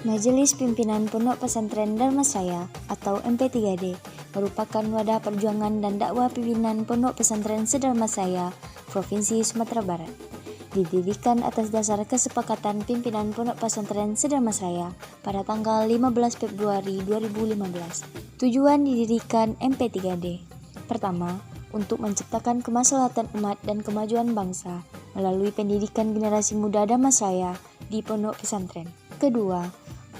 Majelis Pimpinan Pondok Pesantren Dharmasraya atau MP3D merupakan wadah perjuangan dan dakwah pimpinan Pondok Pesantren se-Dharmasraya, Provinsi Sumatera Barat. Didirikan atas dasar kesepakatan pimpinan Pondok Pesantren se-Dharmasraya pada tanggal 15 Februari 2015. Tujuan didirikan MP3D. Pertama, untuk menciptakan kemaslahatan umat dan kemajuan bangsa melalui pendidikan generasi muda Dharmasraya di Pondok Pesantren. Kedua,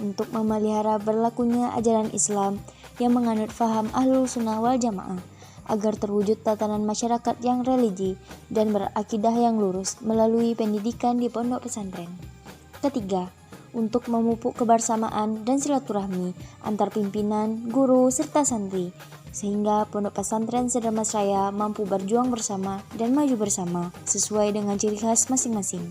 untuk memelihara berlakunya ajaran Islam yang menganut faham Ahlus Sunnah wal Jamaah agar terwujud tatanan masyarakat yang religi dan berakidah yang lurus melalui pendidikan di pondok pesantren. Ketiga, untuk memupuk kebersamaan dan silaturahmi antar pimpinan, guru, serta santri sehingga pondok pesantren se-Dharmasraya mampu berjuang bersama dan maju bersama sesuai dengan ciri khas masing-masing.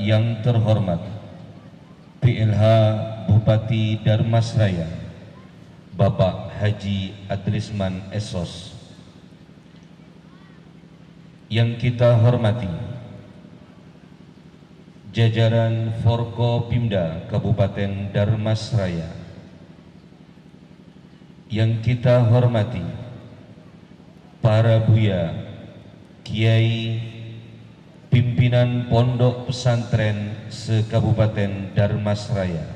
Yang terhormat PLH Bupati Dharmasraya Bapak Haji Adrisman Esos, yang kita hormati jajaran Forkopimda Kabupaten Dharmasraya, yang kita hormati para buya, kiai, pimpinan pondok pesantren se-Kabupaten Dharmasraya.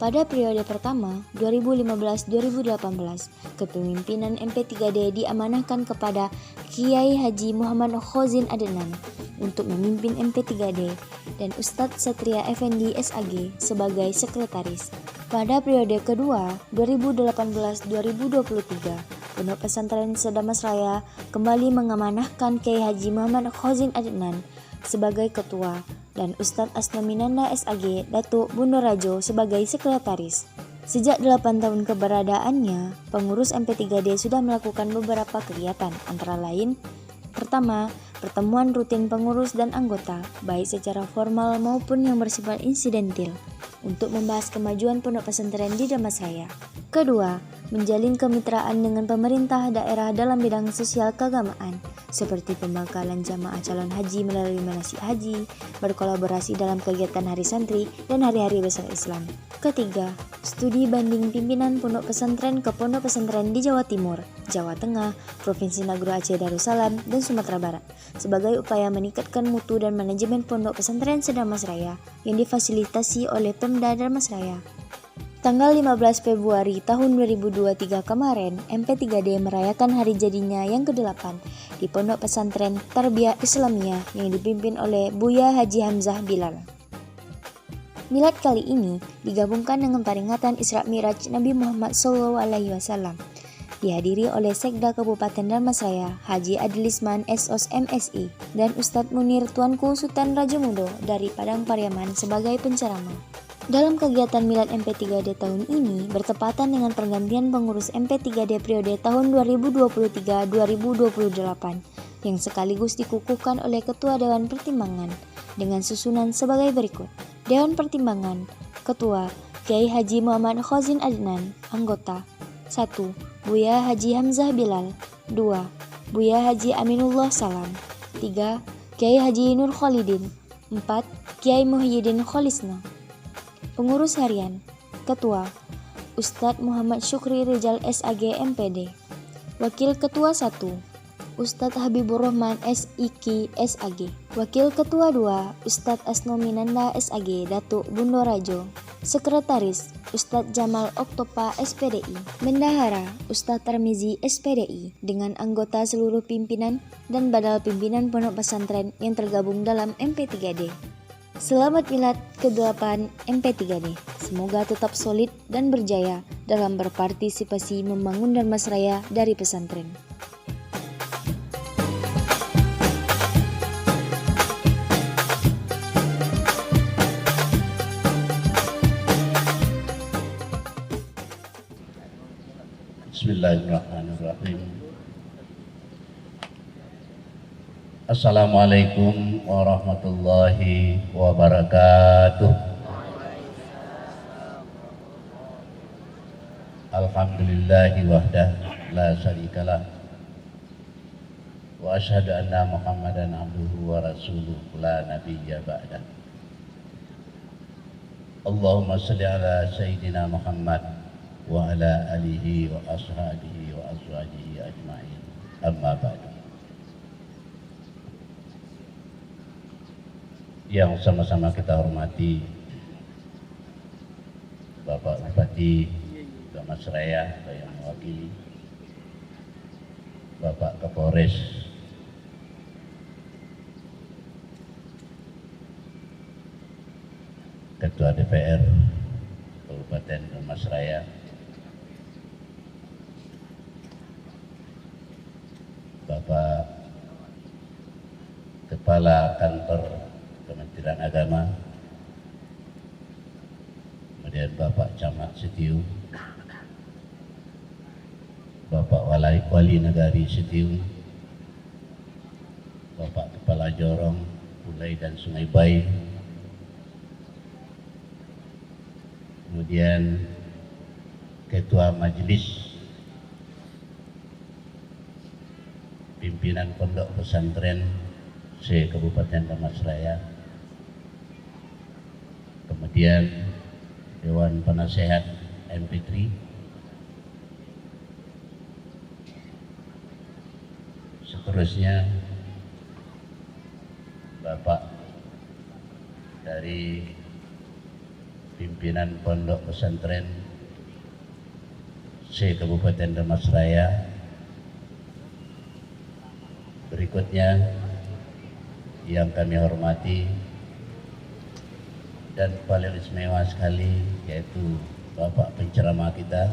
Pada periode pertama 2015-2018, kepemimpinan MP3D diamanahkan kepada Kiai Haji Muhammad Khozin Adnan untuk memimpin MP3D dan Ustadz Satria Effendi SAG sebagai sekretaris. Pada periode kedua 2018-2023, Pondok Pesantren se-Dharmasraya kembali mengamanahkan Kiai Haji Muhammad Khozin Adnan sebagai ketua dan Ustadz Asnaminanda SAG Datuk Bundorajo sebagai sekretaris. Sejak 8 tahun keberadaannya, pengurus MP3D sudah melakukan beberapa kegiatan, antara lain: pertama, pertemuan rutin pengurus dan anggota, baik secara formal maupun yang bersifat insidentil, untuk membahas kemajuan pondok pesantren di Dharmasraya. Kedua, menjalin kemitraan dengan pemerintah daerah dalam bidang sosial keagamaan, seperti pembekalan jamaah calon haji melalui manasik haji, berkolaborasi dalam kegiatan hari santri dan hari-hari besar Islam. Ketiga, studi banding pimpinan pondok pesantren ke pondok pesantren di Jawa Timur, Jawa Tengah, Provinsi Nagro Aceh Darussalam, dan Sumatera Barat, sebagai upaya meningkatkan mutu dan manajemen pondok pesantren se-Dharmasraya yang difasilitasi oleh Pemda Dharmasraya. Tanggal 15 Februari tahun 2023 kemarin, MP3D merayakan hari jadinya yang ke-8 di Pondok Pesantren Tarbiyah Islamiyah yang dipimpin oleh Buya Haji Hamzah Bilal. Milad kali ini digabungkan dengan peringatan Isra Mi'raj Nabi Muhammad SAW. dihadiri oleh Sekda Kabupaten Dharmasraya Haji Adilisman SOS MSI dan Ustadz Munir Tuanku Sultan Raja Mudo dari Padang Pariaman sebagai penceramah. Dalam kegiatan Milad MP3D tahun ini bertepatan dengan pergantian pengurus MP3D periode tahun 2023-2028 yang sekaligus dikukuhkan oleh Ketua Dewan Pertimbangan dengan susunan sebagai berikut. Dewan Pertimbangan, Ketua Kiai Haji Muhammad Khozin Adnan, Anggota 1. Buya Haji Hamzah Bilal. 2. Buya Haji Aminullah Salam. 3. Kiai Haji Nur Khalidin. 4. Kiai Muhyiddin Kholisna. Pengurus Harian, Ketua Ustadz Muhammad Syukri Rizal SAG MPD. Wakil Ketua 1. Ustadz Habibur Rahman SIK SAG. Wakil Ketua 2. Ustadz Asno Minanda SAG Datuk Bundorajo. Sekretaris Ustadz Jamal Oktopa SPDI. Bendahara Ustadz Tarmizi SPDI dengan anggota seluruh pimpinan dan badal pimpinan pondok pesantren yang tergabung dalam MP3D. Selamat Milad ke-8 MP3D. Semoga tetap solid dan berjaya dalam berpartisipasi membangun Dharmasraya dari pesantren. Bismillahirrahmanirrahim. Assalamualaikum warahmatullahi wabarakatuh. Alhamdulillahi wahdah la syarikalah wa asyhadu anna Muhammadan abduhu wa rasuluh la nabiyya ba'dah. Allahumma shalli ala sayyidina Muhammad wa ala alihi wa ashabihi wa azwajihi ajma'in. Amma ba'du. Yang sama-sama kita hormati Bapak Bupati Dharmasraya yang mewakili, Bapak Kapolres, Ketua DPR Kabupaten Dharmasraya, Bapak Kepala Kantor Kementerian Agama, kemudian Bapak Camat Sitiu, Bapak Wali Negari Sitiu, Bapak Kepala Jorong, Bulai dan Sungai Bai, kemudian Ketua Majelis Pimpinan Pondok Pesantren se-Kabupaten Dharmasraya, kemudian Dewan Penasehat MP3, seterusnya Bapak dari pimpinan Pondok Pesantren se-Kabupaten Dharmasraya. Berikutnya yang kami hormati dan paling istimewa sekali yaitu Bapak penceramah kita,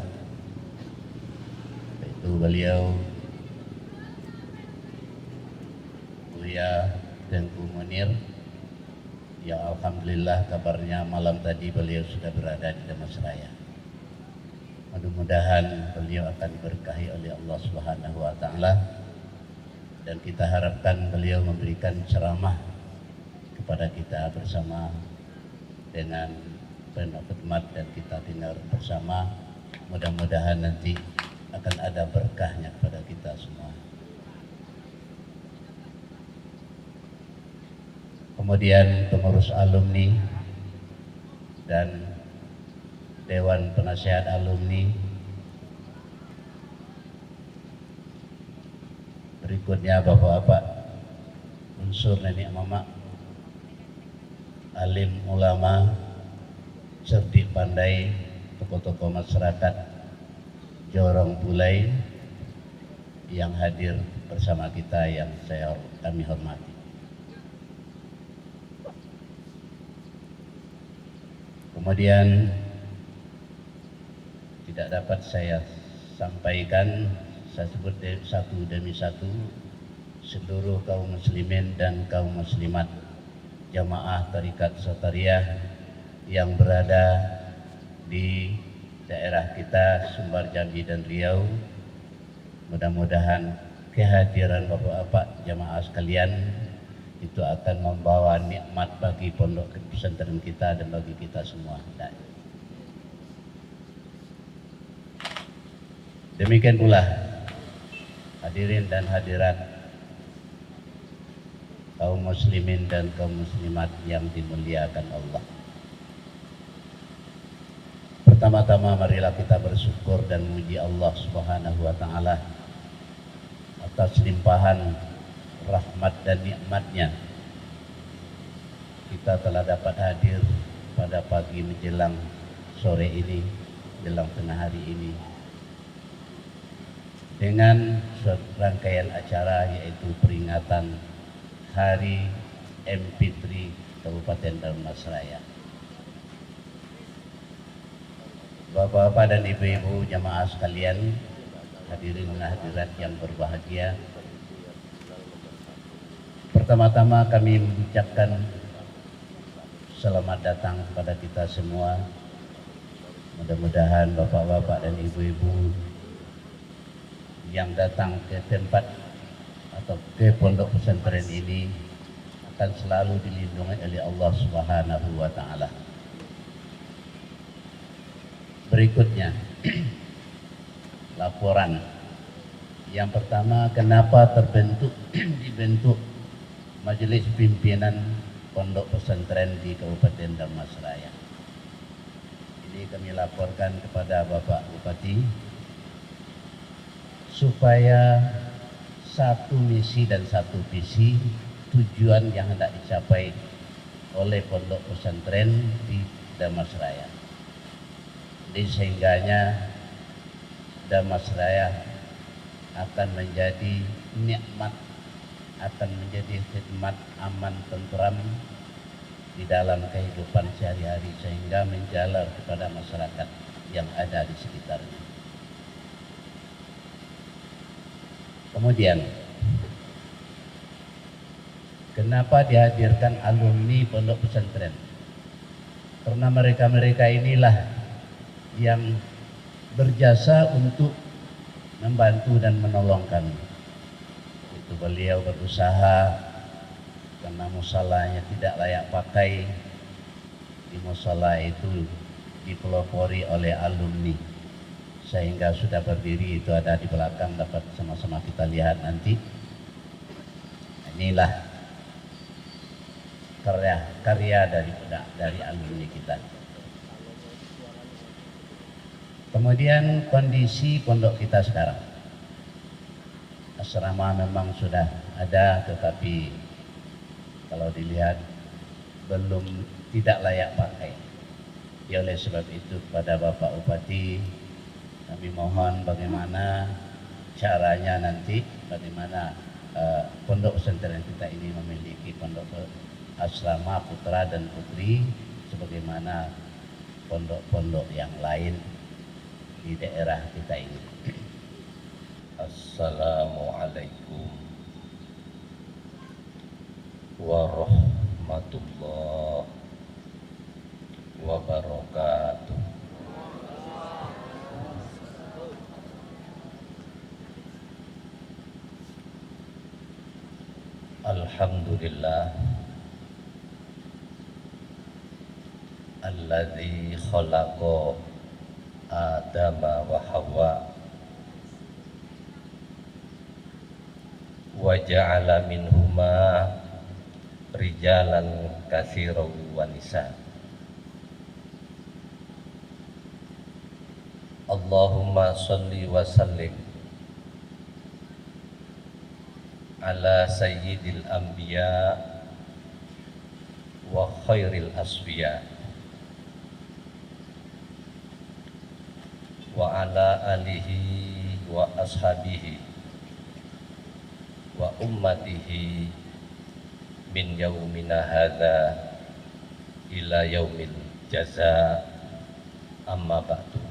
yaitu beliau Buya Tengku Munir, yang alhamdulillah kabarnya malam tadi beliau sudah berada di Dharmasraya. Mudah-mudahan beliau akan diberkahi oleh Allah Subhanahu wa taala, dan kita harapkan beliau memberikan ceramah kepada kita bersama dengan penuh khidmat dan kita dengar bersama. Mudah-mudahan nanti akan ada berkahnya kepada kita semua. Kemudian pengurus alumni dan Dewan Penasehat Alumni. Berikutnya bapak-bapak unsur nenek mama, alim ulama, cerdik pandai, tokoh-tokoh masyarakat Jorong Bulai yang hadir bersama kita yang kami hormati. Kemudian tidak dapat saya sampaikan, saya sebut satu demi satu, seluruh kaum muslimin dan kaum muslimat jamaah Tarekat Sotariyah yang berada di daerah kita Sumbar, Jambi dan Riau. Mudah-mudahan kehadiran bapak-bapak jamaah sekalian itu akan membawa nikmat bagi pondok pesantren kita dan bagi kita semua. Demikian pula hadirin dan hadirat kaum muslimin dan kaum muslimat yang dimuliakan Allah. Pertama-tama marilah kita bersyukur dan memuji Allah Subhanahu wa taala atas limpahan rahmat dan nikmatnya. Kita telah dapat hadir pada pagi menjelang sore ini, menjelang tengah hari ini, dengan rangkaian acara yaitu peringatan Hari MP3 Kabupaten Dharmasraya. Bapak-bapak dan ibu-ibu jamaah sekalian, hadirin dan hadirat yang berbahagia, pertama-tama kami mengucapkan selamat datang kepada kita semua. Mudah-mudahan bapak-bapak dan ibu-ibu yang datang ke tempat atau ke pondok pesantren ini akan selalu dilindungi oleh Allah Subhanahu wa taala. Berikutnya laporan. Yang pertama, kenapa dibentuk Majelis Pimpinan Pondok Pesantren di Kabupaten Dharmasraya. Ini kami laporkan kepada Bapak Bupati supaya satu misi dan satu visi tujuan yang hendak dicapai oleh pondok pesantren di Dharmasraya. Jadi sehingganya Dharmasraya akan menjadi nikmat, akan menjadi khidmat aman tentram di dalam kehidupan sehari-hari sehingga menjalar kepada masyarakat yang ada di sekitarnya. Kemudian, kenapa dihadirkan alumni pondok pesantren? Karena mereka-mereka inilah yang berjasa untuk membantu dan menolong kami. Itu beliau berusaha karena musallahnya tidak layak pakai. Di musalla itu dipelopori oleh alumni sehingga sudah berdiri, itu ada di belakang, dapat sama-sama kita lihat nanti. Inilah karya dari alumni kita. Kemudian kondisi pondok kita sekarang, asrama memang sudah ada, tetapi kalau dilihat belum tidak layak pakai. Ya, oleh sebab itu kepada Bapak Bupati kami mohon bagaimana caranya nanti, bagaimana pondok pesantren kita ini memiliki pondok asrama putra dan putri sebagaimana pondok-pondok yang lain di daerah kita ini. Assalamualaikum warahmatullahi wabarakatuh. Alhamdulillah alladzi khalaqa Adama wa Hawa wa ja'ala minhuma rijalan katsiran wa nisa. Allahumma shalli wa sallim ala sayyidil anbiya wa khairil asfiya wa ala alihi wa ashabihi wa ummatihi min yaumina hadza ila yaumil jaza, amma ba'du.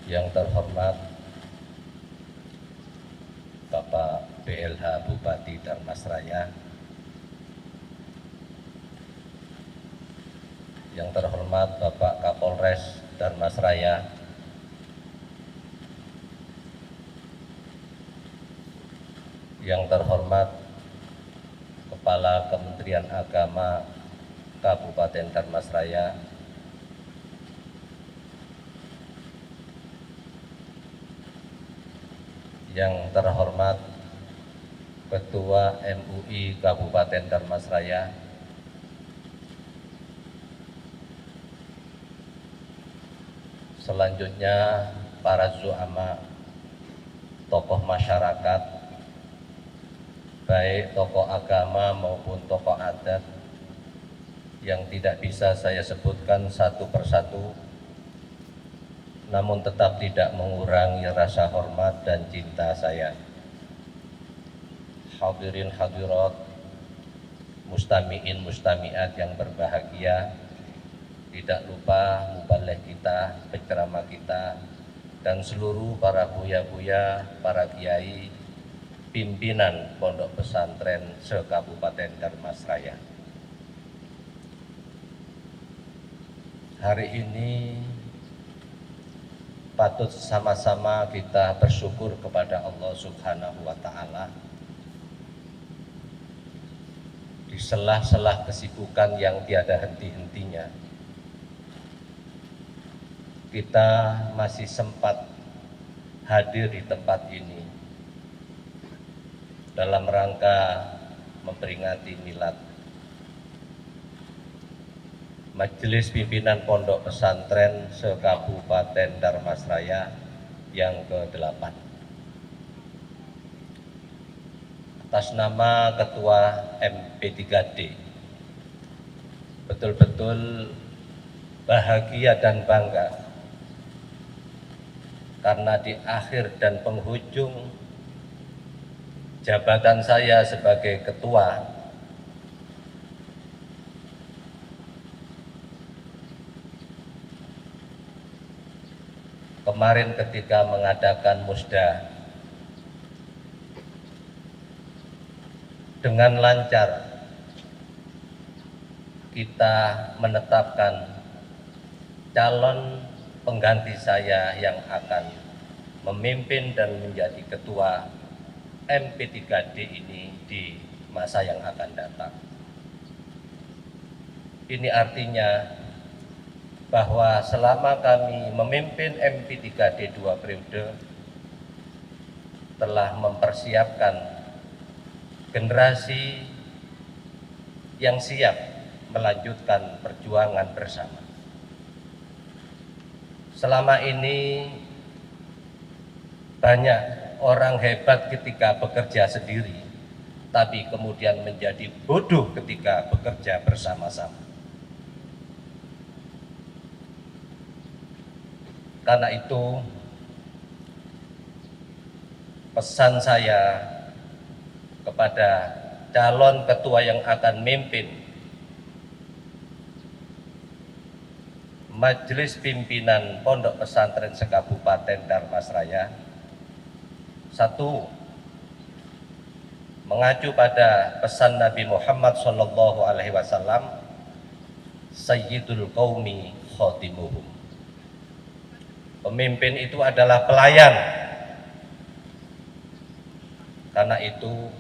Yang terhormat Bapak BLH Bupati Dharmasraya, yang terhormat Bapak Kapolres Dharmasraya, yang terhormat Kepala Kementerian Agama Kabupaten Dharmasraya, yang terhormat Ketua MUI Kabupaten Dharmasraya, selanjutnya para zu'ama, tokoh masyarakat, baik tokoh agama maupun tokoh adat, yang tidak bisa saya sebutkan satu persatu, namun tetap tidak mengurangi rasa hormat dan cinta saya. Hadirin hadirat, mustami'in mustami'at yang berbahagia, tidak lupa muballigh kita, penceramah kita, dan seluruh para buya-buya, para kiai, pimpinan pondok pesantren se-Kabupaten Dharmasraya. Hari ini patut sama-sama kita bersyukur kepada Allah Subhanahu wa Ta'ala. Di sela-sela kesibukan yang tiada henti-hentinya, kita masih sempat hadir di tempat ini dalam rangka memperingati milad Majelis Pimpinan Pondok Pesantren se-Kabupaten Dharmasraya yang ke-8. Atas nama Ketua MP3D, betul-betul bahagia dan bangga karena di akhir dan penghujung jabatan saya sebagai ketua, kemarin ketika mengadakan musda dengan lancar, kita menetapkan calon pengganti saya yang akan memimpin dan menjadi ketua MP3D ini di masa yang akan datang. Ini artinya bahwa selama kami memimpin MP3D 2 periode, telah mempersiapkan generasi yang siap melanjutkan perjuangan bersama. Selama ini banyak orang hebat ketika bekerja sendiri, tapi kemudian menjadi bodoh ketika bekerja bersama-sama. Karena itu, pesan saya kepada calon ketua yang akan memimpin Majelis Pimpinan Pondok Pesantren se-Kabupaten Dharmasraya, satu, mengacu pada pesan Nabi Muhammad SAW, Sayyidul Qaumi Khotimuhum. Pemimpin itu adalah pelayan. Karena itu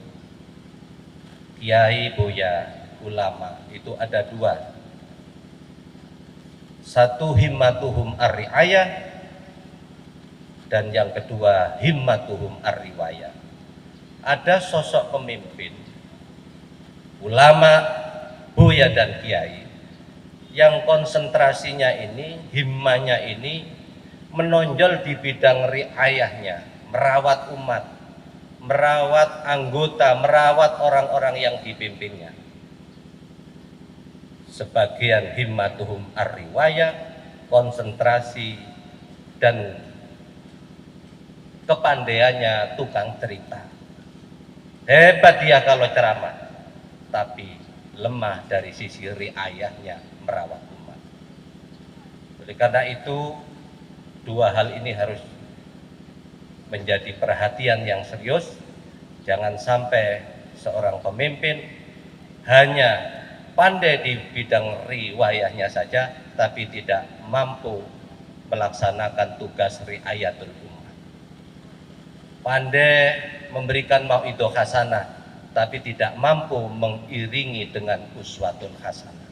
kiai, buya, ulama itu ada dua. Satu himmatuhum ar-ri'ayah, dan yang kedua himmatuhum ar-riwayah. Ada sosok pemimpin, ulama, buya dan kiai yang konsentrasinya ini, himmanya ini menonjol di bidang riayahnya, merawat umat, merawat anggota, merawat orang-orang yang dipimpinnya. Sebagian himmatuhum ar-riwayah, konsentrasi dan kepandaiannya tukang cerita. Hebat dia kalau ceramah, tapi lemah dari sisi riayahnya, merawat umat. Oleh karena itu, Dua hal ini harus menjadi perhatian yang serius. Jangan sampai seorang pemimpin hanya pandai di bidang riwayahnya saja, tapi tidak mampu melaksanakan tugas riayatul ummah. Pandai memberikan mauidhah hasanah, tapi tidak mampu mengiringi dengan uswatul hasanah.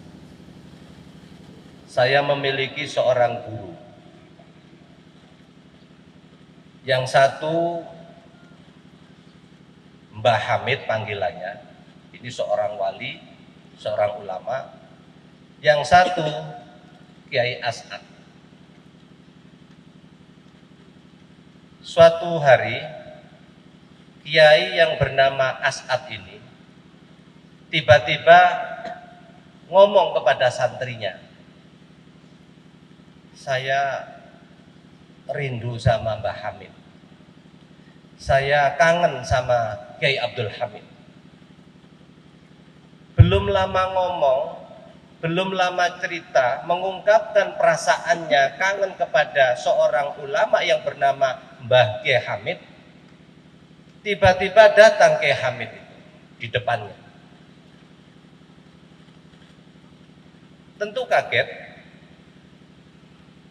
Saya memiliki seorang guru. Yang satu Mbah Hamid panggilannya, ini seorang wali, seorang ulama. Yang satu Kiai As'ad. Suatu hari Kiai yang bernama As'ad ini tiba-tiba ngomong kepada santrinya, saya rindu sama Mbah Hamid, saya kangen sama Kiai Abdul Hamid. Belum lama ngomong, belum lama cerita, mengungkapkan perasaannya kangen kepada seorang ulama yang bernama Mbah Kiai Hamid. Tiba-tiba datang Kiai Hamid itu di depannya. Tentu kaget,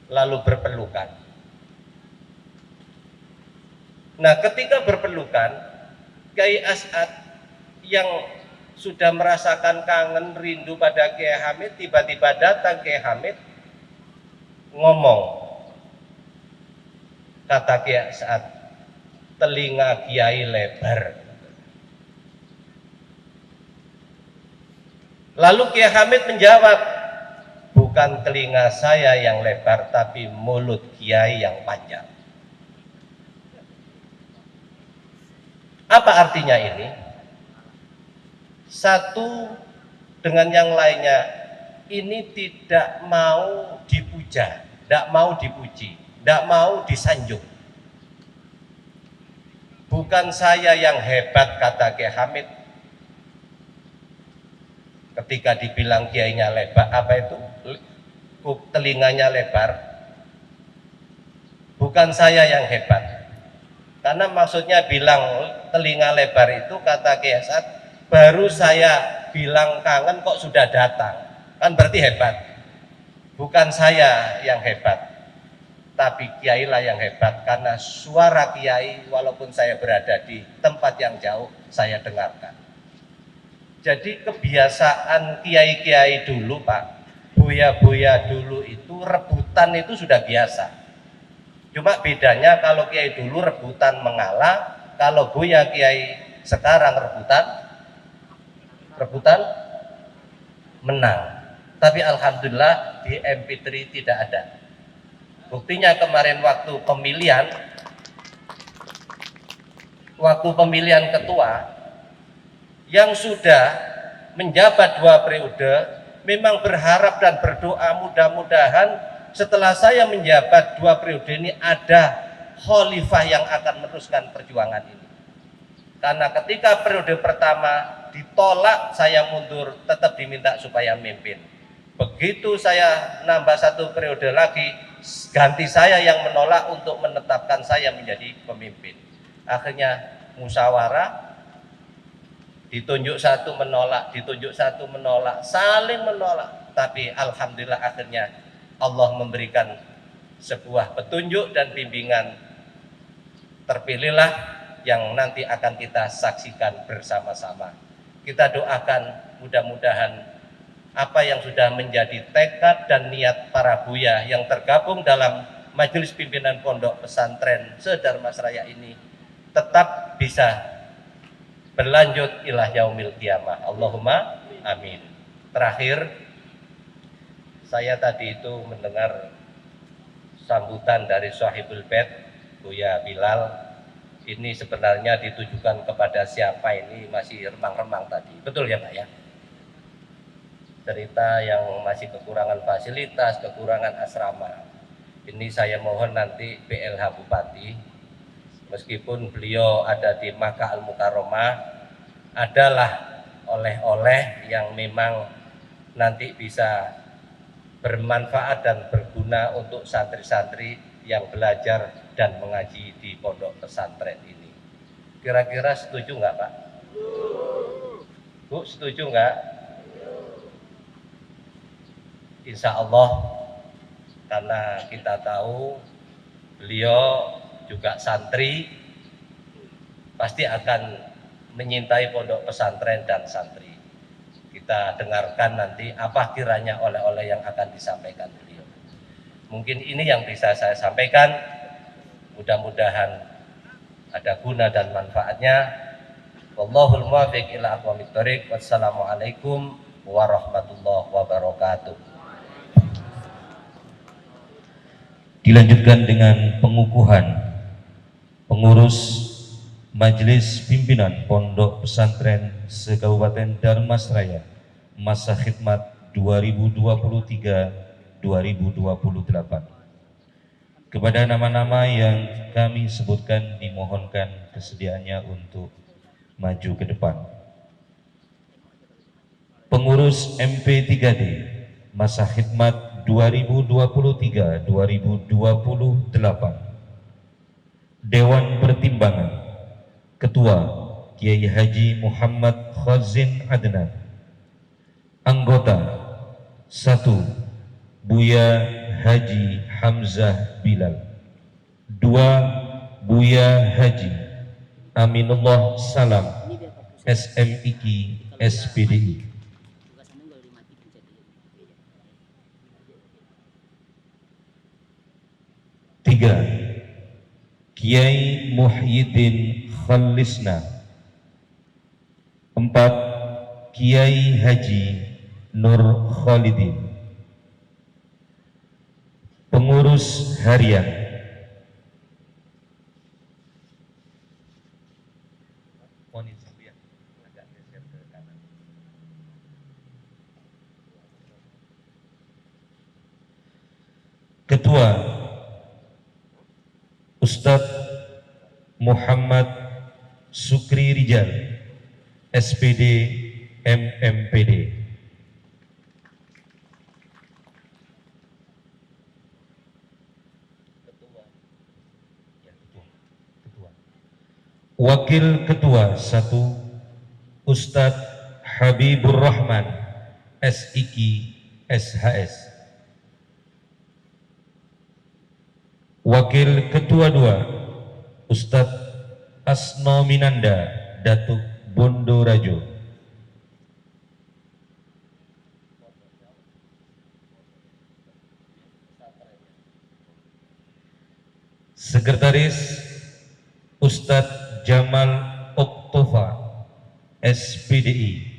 lalu berpelukan. Nah, ketika berpelukan, Kiai As'ad yang sudah merasakan kangen rindu pada Kiai Hamid, tiba-tiba datang Kiai Hamid ngomong. Kata Kiai As'ad, telinga Kiai lebar. Lalu Kiai Hamid menjawab, bukan telinga saya yang lebar, tapi mulut Kiai yang panjang. Apa artinya ini? Satu dengan yang lainnya, ini tidak mau dipuja, tidak mau dipuji, tidak mau disanjung. Bukan saya yang hebat, kata Kiai Hamid. Ketika dibilang kiainya lebar, apa itu? Telinganya lebar. Bukan saya yang hebat. Karena maksudnya bilang telinga lebar itu, kata Kiai As'ad, baru saya bilang kangen kok sudah datang. Kan berarti hebat. Bukan saya yang hebat, tapi Kiai lah yang hebat, karena suara Kiai walaupun saya berada di tempat yang jauh, saya dengarkan. Jadi kebiasaan Kiai-Kiai dulu, Pak, buya-buya dulu itu rebutan itu sudah biasa. Cuma bedanya kalau Kiai dulu rebutan mengalah, kalau buya Kiai sekarang rebutan menang. Tapi alhamdulillah di MP3 tidak ada. Buktinya kemarin waktu pemilihan ketua yang sudah menjabat 2 periode memang berharap dan berdoa mudah-mudahan setelah saya menjabat 2 periode ini ada khalifah yang akan meneruskan perjuangan ini. Karena ketika periode pertama ditolak, saya mundur, tetap diminta supaya memimpin. Begitu saya nambah 1 periode lagi, ganti saya yang menolak untuk menetapkan saya menjadi pemimpin. Akhirnya musyawarah, ditunjuk satu menolak, ditunjuk satu menolak, saling menolak. Tapi alhamdulillah akhirnya Allah memberikan sebuah petunjuk dan bimbingan. Terpilihlah yang nanti akan kita saksikan bersama-sama. Kita doakan mudah-mudahan apa yang sudah menjadi tekad dan niat para buya yang tergabung dalam Majelis Pimpinan Pondok Pesantren Sedarmasraya ini tetap bisa berlanjut ila yaumil qiyamah. Allahumma amin. Terakhir, saya tadi itu mendengar sambutan dari Sahibul Bait, Buya Bilal. Ini sebenarnya ditujukan kepada siapa ini, masih remang-remang tadi. Betul ya Pak ya? Cerita yang masih kekurangan fasilitas, kekurangan asrama. Ini saya mohon nanti PLH Bupati, meskipun beliau ada di Makkah Al-Mukarramah, adalah oleh-oleh yang memang nanti bisa bermanfaat dan berguna untuk santri-santri yang belajar dan mengaji di pondok pesantren ini. Kira-kira setuju nggak Pak? Bu, setuju nggak? Insya Allah, karena kita tahu beliau juga santri, pasti akan menyintai pondok pesantren dan santri. Kita dengarkan nanti apa kiranya oleh-oleh yang akan disampaikan beliau. Mungkin ini yang bisa saya sampaikan, mudah-mudahan ada guna dan manfaatnya. Wallahul muwaffiq ila aqwamit thoriq. Wassalamualaikum warahmatullahi wabarakatuh. Dilanjutkan dengan pengukuhan pengurus Majelis Pimpinan Pondok Pesantren se-Kabupaten Darmasraya masa khidmat 2023-2028. Kepada nama-nama yang kami sebutkan dimohonkan kesediaannya untuk maju ke depan. Pengurus MP3D masa khidmat 2023-2028. Dewan Pertimbangan Ketua Kiai Haji Muhammad Khazin Adnan. Anggota 1. Buya Haji Hamzah Bilal. 2. Buya Haji Aminullah Salam SMIK SPDI. 3. Kiai Muhyiddin Khalisna. 4. Kiai Haji Nur Khalidin. Pengurus harian Ketua Ustadz Muhammad Sukri Rijal SPD MMPD. Wakil Ketua 1 Ustadz Habibur Rahman SIK SHS. Wakil Ketua 2 Ustadz Asno Minanda Datuk Bondo Rajo. Sekretaris Ustadz Jamal Oktofa SPDI.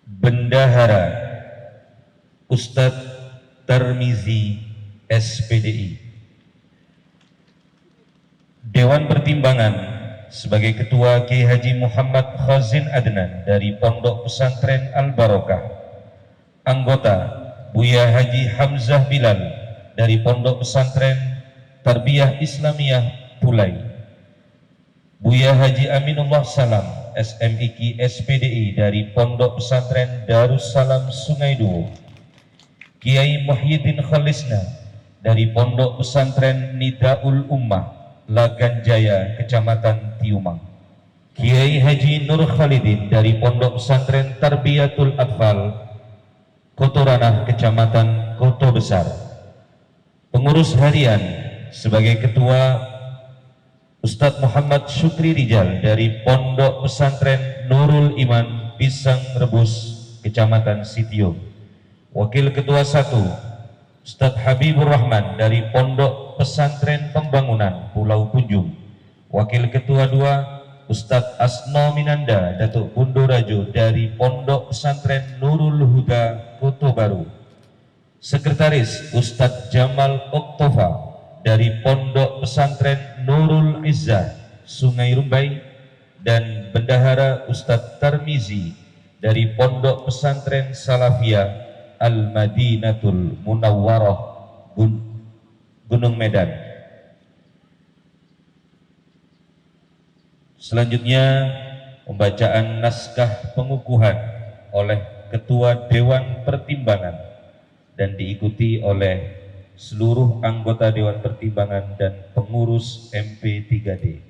Bendahara Ustadz Tarmizi SPDI. Dewan Pertimbangan sebagai Ketua Kiai Haji Muhammad Khazin Adnan dari Pondok Pesantren Al-Barokah. Anggota Buya Haji Hamzah Bilal dari Pondok Pesantren Tarbiyah Islamiyah Pulai. Buya Haji Aminullah Salam SMIK SPDI dari Pondok Pesantren Darussalam Sungai Duo. Kiai Muhyiddin Khalisna dari Pondok Pesantren Nidaul Ummah Laganjaya Kecamatan Tiumang. Kiai Haji Nur Khalidin dari Pondok Pesantren Tarbiyatul Atfal Kotoranah Kecamatan Koto Besar. Pengurus harian sebagai Ketua Ustadz Muhammad Syukri Rijal dari Pondok Pesantren Nurul Iman Pisang Rebus Kecamatan Sitio. Wakil Ketua 1 Ustadz Habibur Rahman dari Pondok Pesantren Pembangunan Pulau Punjung. Wakil Ketua 2 Ustadz Asno Minanda Datuk Bondo Rajo dari Pondok Pesantren Nurul Huda Koto Baru. Sekretaris Ustadz Jamal Oktofa dari Pondok Pesantren Nurul Izzah Sungai Rumbai, dan Bendahara Ustadz Tarmizi dari Pondok Pesantren Salafiyah Al-Madinatul Munawwarah Gunung Medan. Selanjutnya pembacaan naskah pengukuhan oleh Ketua Dewan Pertimbangan dan diikuti oleh seluruh anggota Dewan Pertimbangan dan pengurus MP3D.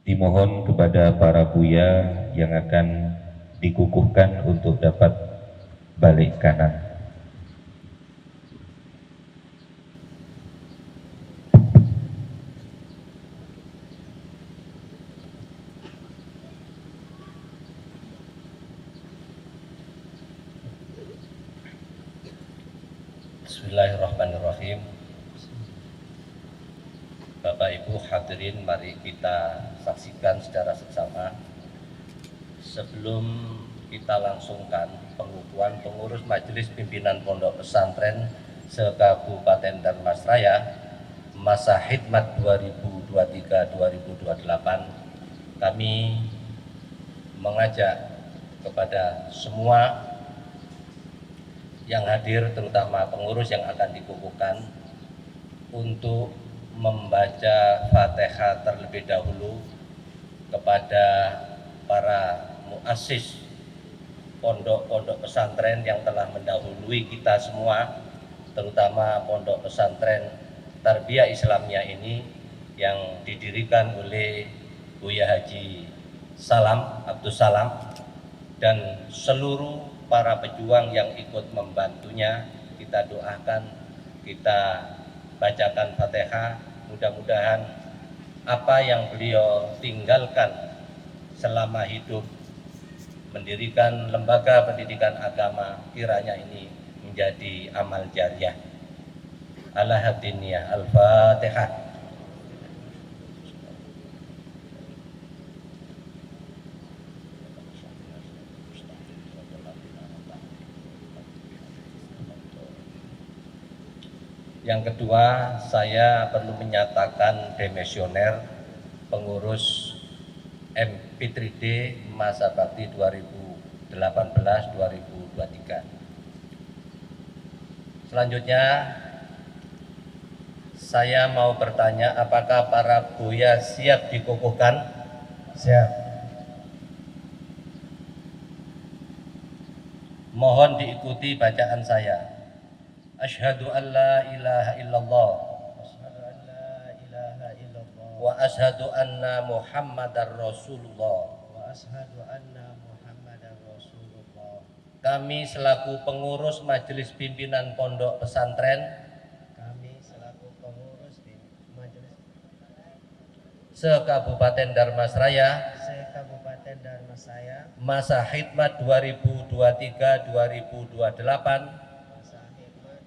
Dimohon kepada para buya yang akan dikukuhkan untuk dapat balik kanan. Bismillahirrahmanirrahim. Bapak Ibu hadirin, mari kita saksikan secara seksama. Sebelum kita langsungkan pengukuhan pengurus Majelis Pimpinan Pondok Pesantren se-Kabupaten Darmasraya masa khidmat 2023-2028, kami mengajak kepada semua yang hadir, terutama pengurus yang akan dikukuhkan, untuk membaca Fatihah terlebih dahulu kepada para muassis pondok-pondok pesantren yang telah mendahului kita semua, terutama pondok pesantren Tarbiyah Islamiyah ini yang didirikan oleh Buya Haji Salam Abdus Salam dan seluruh para pejuang yang ikut membantunya. Kita doakan, kita bacakan Fatihah, mudah-mudahan apa yang beliau tinggalkan selama hidup mendirikan lembaga pendidikan agama, kiranya ini menjadi amal jariah. Ala hadiniyah. Al-Fatihah. Yang kedua, saya perlu menyatakan demisioner pengurus MP3D masa bakti 2018-2023. Selanjutnya, saya mau bertanya, apakah para buya siap dikukuhkan? Siap. Mohon diikuti bacaan saya. Asyhadu an la ilaha illallah Asyhadu an la ilaha illallah wa asyhadu anna Muhammadar Rasulullah. wa asyhadu anna Muhammadar Rasulullah. Kami selaku pengurus Majelis Pimpinan Pondok Pesantren Kami selaku pengurus di Majelis se-Kabupaten Darmasraya se-Kabupaten Darmasraya masa khidmat 2023-2028 masa khidmat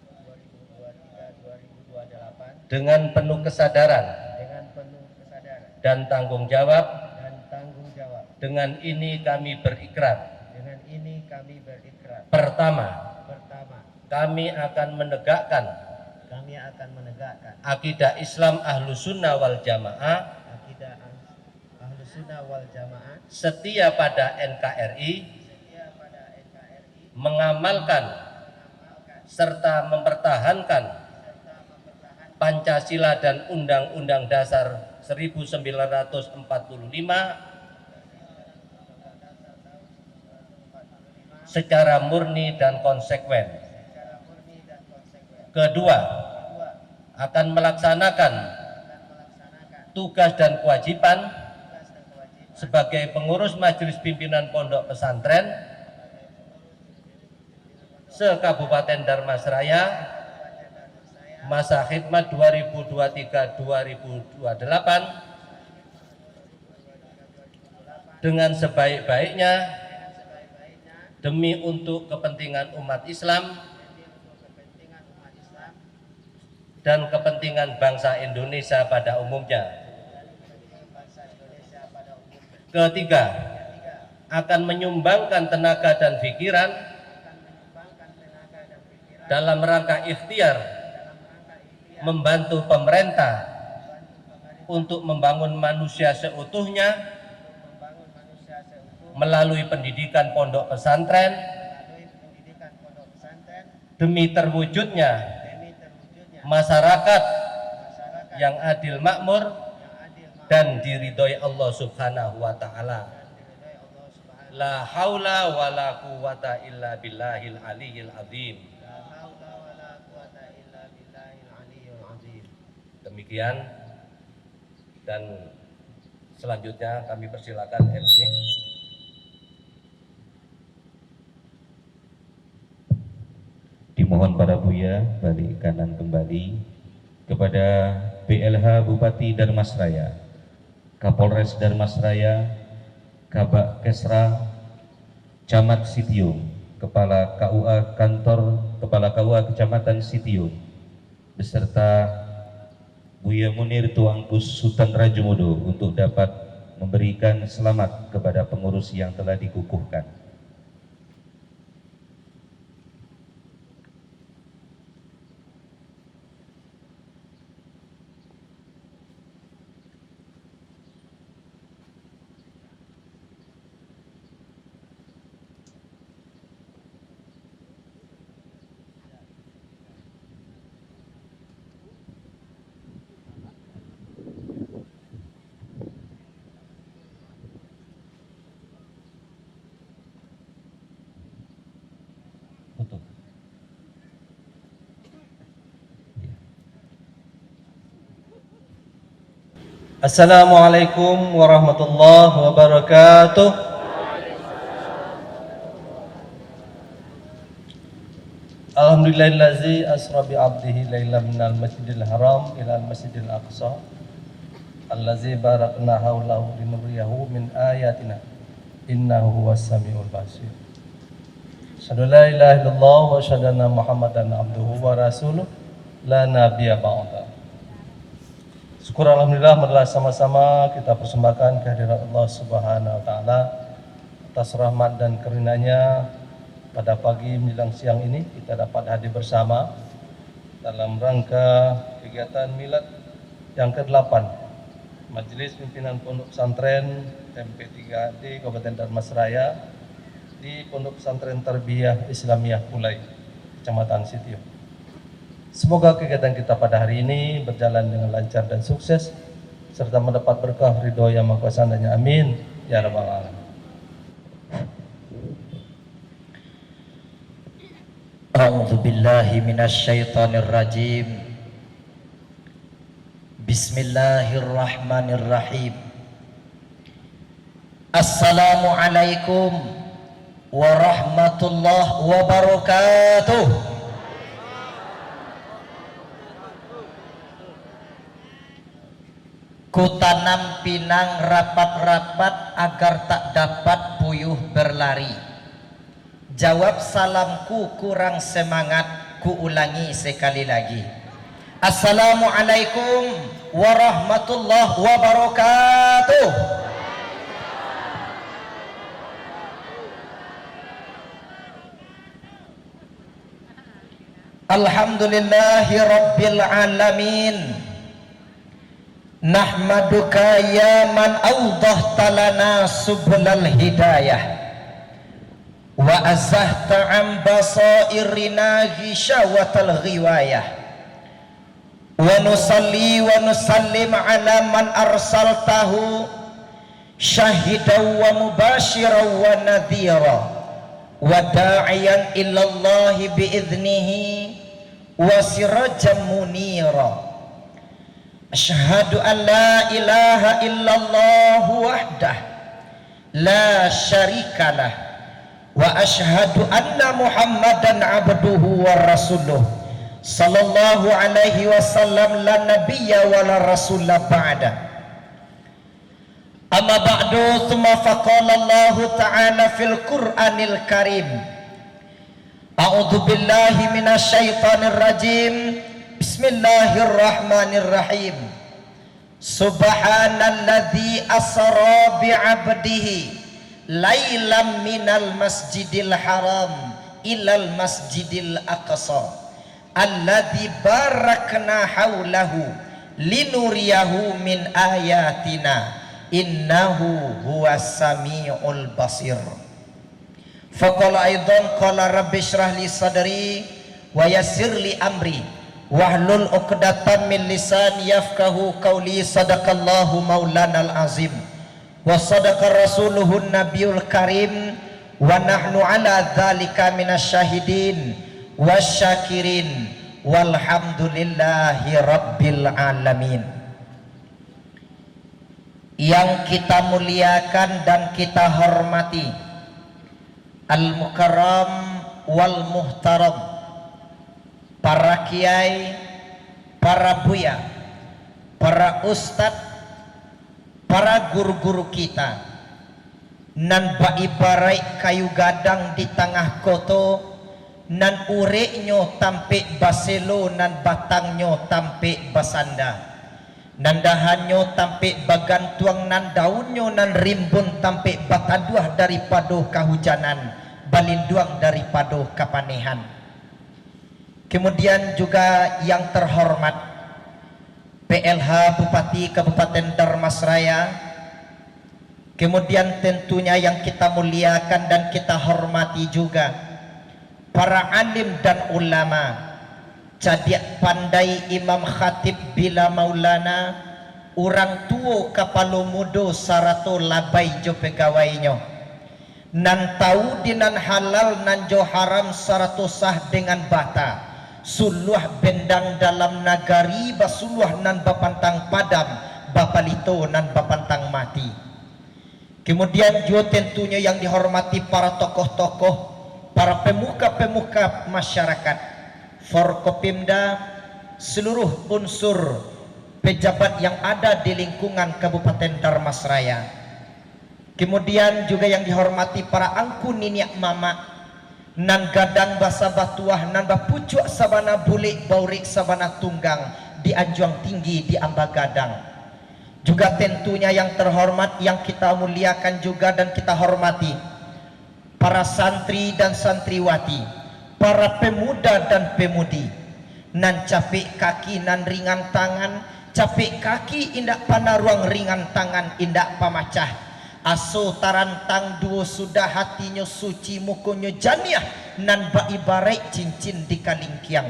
2023-2028 dengan penuh kesadaran dengan penuh kesadaran dan tanggung jawab. dan tanggung jawab. Dengan ini kami berikrar. Dengan ini kami berikrar. Pertama, kami akan menegakkan akidah Islam Ahlus Sunnah wal Jamaah akidah Ahlus Sunnah wal Jamaah setia pada NKRI, mengamalkan serta mempertahankan Pancasila dan Undang-Undang Dasar 1945 secara murni dan konsekuen. Kedua, akan melaksanakan tugas dan kewajiban sebagai pengurus Majelis Pimpinan Pondok Pesantren se-Kabupaten Darmasraya masa khidmat 2023-2028 dengan sebaik-baiknya demi untuk kepentingan umat Islam dan kepentingan bangsa Indonesia pada umumnya. Ketiga, akan menyumbangkan tenaga dan pikiran dalam rangka ikhtiar membantu pemerintah untuk membangun manusia seutuhnya melalui pendidikan pondok pesantren demi terwujudnya masyarakat yang adil makmur dan diridhoi Allah Subhanahu wa taala. La haula wala quwata illa billahil aliyyil azim. La haula wala quwata illa billahil aliyyil azim. Demikian, dan selanjutnya kami persilakan MC. Dimohon para Buya balik kanan kembali kepada PLH Bupati Darmasraya, Kapolres Darmasraya, Kabak Kesra, Camat Sitiung, Kepala KUA Kecamatan Sitiung, beserta Buya Munir Tuangkus Sultan Rajomodo untuk dapat memberikan selamat kepada pengurus yang telah dikukuhkan. Assalamualaikum warahmatullahi wabarakatuh. Alhamdulillahillazi asra bi 'abdihi lailan minal masjidil haram ilal masjidil aqsa allazi barakna haulahu linuriyahu min ayatina innahu huwas samiul basir. Asyhadu la ilaha illallah wa asyhadu anna Muhammadan abduhu wa rasuluh la nabiyya ba'da. Syukur alhamdulillah, marilah sama-sama kita persembahkan kehadirat Allah Subhanahu wa taala atas rahmat dan karunia-Nya. Pada pagi menjelang siang ini kita dapat hadir bersama dalam rangka kegiatan milad yang ke-8 Majelis Pimpinan Pondok Pesantren MP3D Kabupaten Darmasraya di Pondok Pesantren Tarbiyah Islamiyah Pulai, Kecamatan Sitiung. Semoga kegiatan kita pada hari ini berjalan dengan lancar dan sukses serta mendapat berkah ridho yang Maha Kuasa. Amin ya rabbal alamin. A'udzu billahi minasyaitonir rajim. Bismillahirrahmanirrahim. Assalamualaikum warahmatullahi wabarakatuh. Kutanam pinang rapat-rapat agar tak dapat puyuh berlari. Jawab salamku kurang semangat, ku ulangi sekali lagi. Assalamualaikum warahmatullahi wabarakatuh. Alhamdulillahi rabbil alamin. Nahmaduka ya man awdahta lana sublal hidayah wa azahta an basairina ghishawatal ghiwayah wa nusalli wa nusallim ala man arsaltahu syahidan wa mubashiran wa nadhira wa da'iyan ilallahi bi'idhnihi wa sirajan munira. Asyhadu an la ilaha illallah wahdah la syarikalah wa asyhadu anna Muhammadan abduhu wa rasuluh sallallahu alaihi wasallam la nabiyya wa la rasulah ba'da. Amma ba'du, thumma faqala Allah ta'ala fil Qur'anil Karim. A'udzu billahi minasyaitonir rajim. Bismillahirrahmanirrahim. Subhanalladzi asra bi'abdihi lailam minal masjidil haram ilal masjidil aqsa alladzi barakna haulahu linuriyahu min ayatina innahu huwas samiul basir. Faqala aidan qala rabbi shrah li sadri wa yassir li amri wahlul 'uqdatam min lisani yafqahu qawli. Sadaqallahu maulanal azim wa sadaqa rasuluhun nabiyul karim wa nahnu ala dzalika minasyahidin wasyakirin walhamdulillahi rabbil alamin. Yang kita muliakan dan kita hormati al-mukarram wal muhtaram, para kiai, para buya, para ustad, para guru-guru kita, nan baibarai kayu gadang di tengah koto, nan ureknyo tampe baselo, nan batangnya tampe basanda, nan dahannya tampe bagantuang, nan daunnya nan rimbun tampe bataduah daripada kahujanan, balinduang daripada kapanehan. Kemudian juga yang terhormat PLH Bupati Kabupaten Dharmasraya, kemudian tentunya yang kita muliakan dan kita hormati juga para alim dan ulama, cadiak pandai Imam Khatib bila Maulana, orang tua kapalo mudo sarato labai jo pegawainya, nan tahu dinan halal nan jo haram sarato sah dengan bata, suluh bendang dalam nagari basuluh nan bapantang padam, bapalito nan bapantang mati. Kemudian juga tentunya yang dihormati para tokoh-tokoh, para pemuka-pemuka masyarakat, Forkopimda, seluruh unsur pejabat yang ada di lingkungan Kabupaten Dharmasraya. Kemudian juga yang dihormati para angku niniak mama, nan gadang basa batuah, nan bapucuk sabana bulik baurik sabana tunggang di anjuang tinggi di Ambagadang. Juga tentunya yang terhormat yang kita muliakan juga dan kita hormati para santri dan santriwati, para pemuda dan pemudi, nan capek kaki nan ringan tangan, capek kaki indak panaruang ringan tangan indak pamacah, aso tarantang duo sudah hatinya suci mukonyo janiah, nan baibarai cincin di kalingkiang,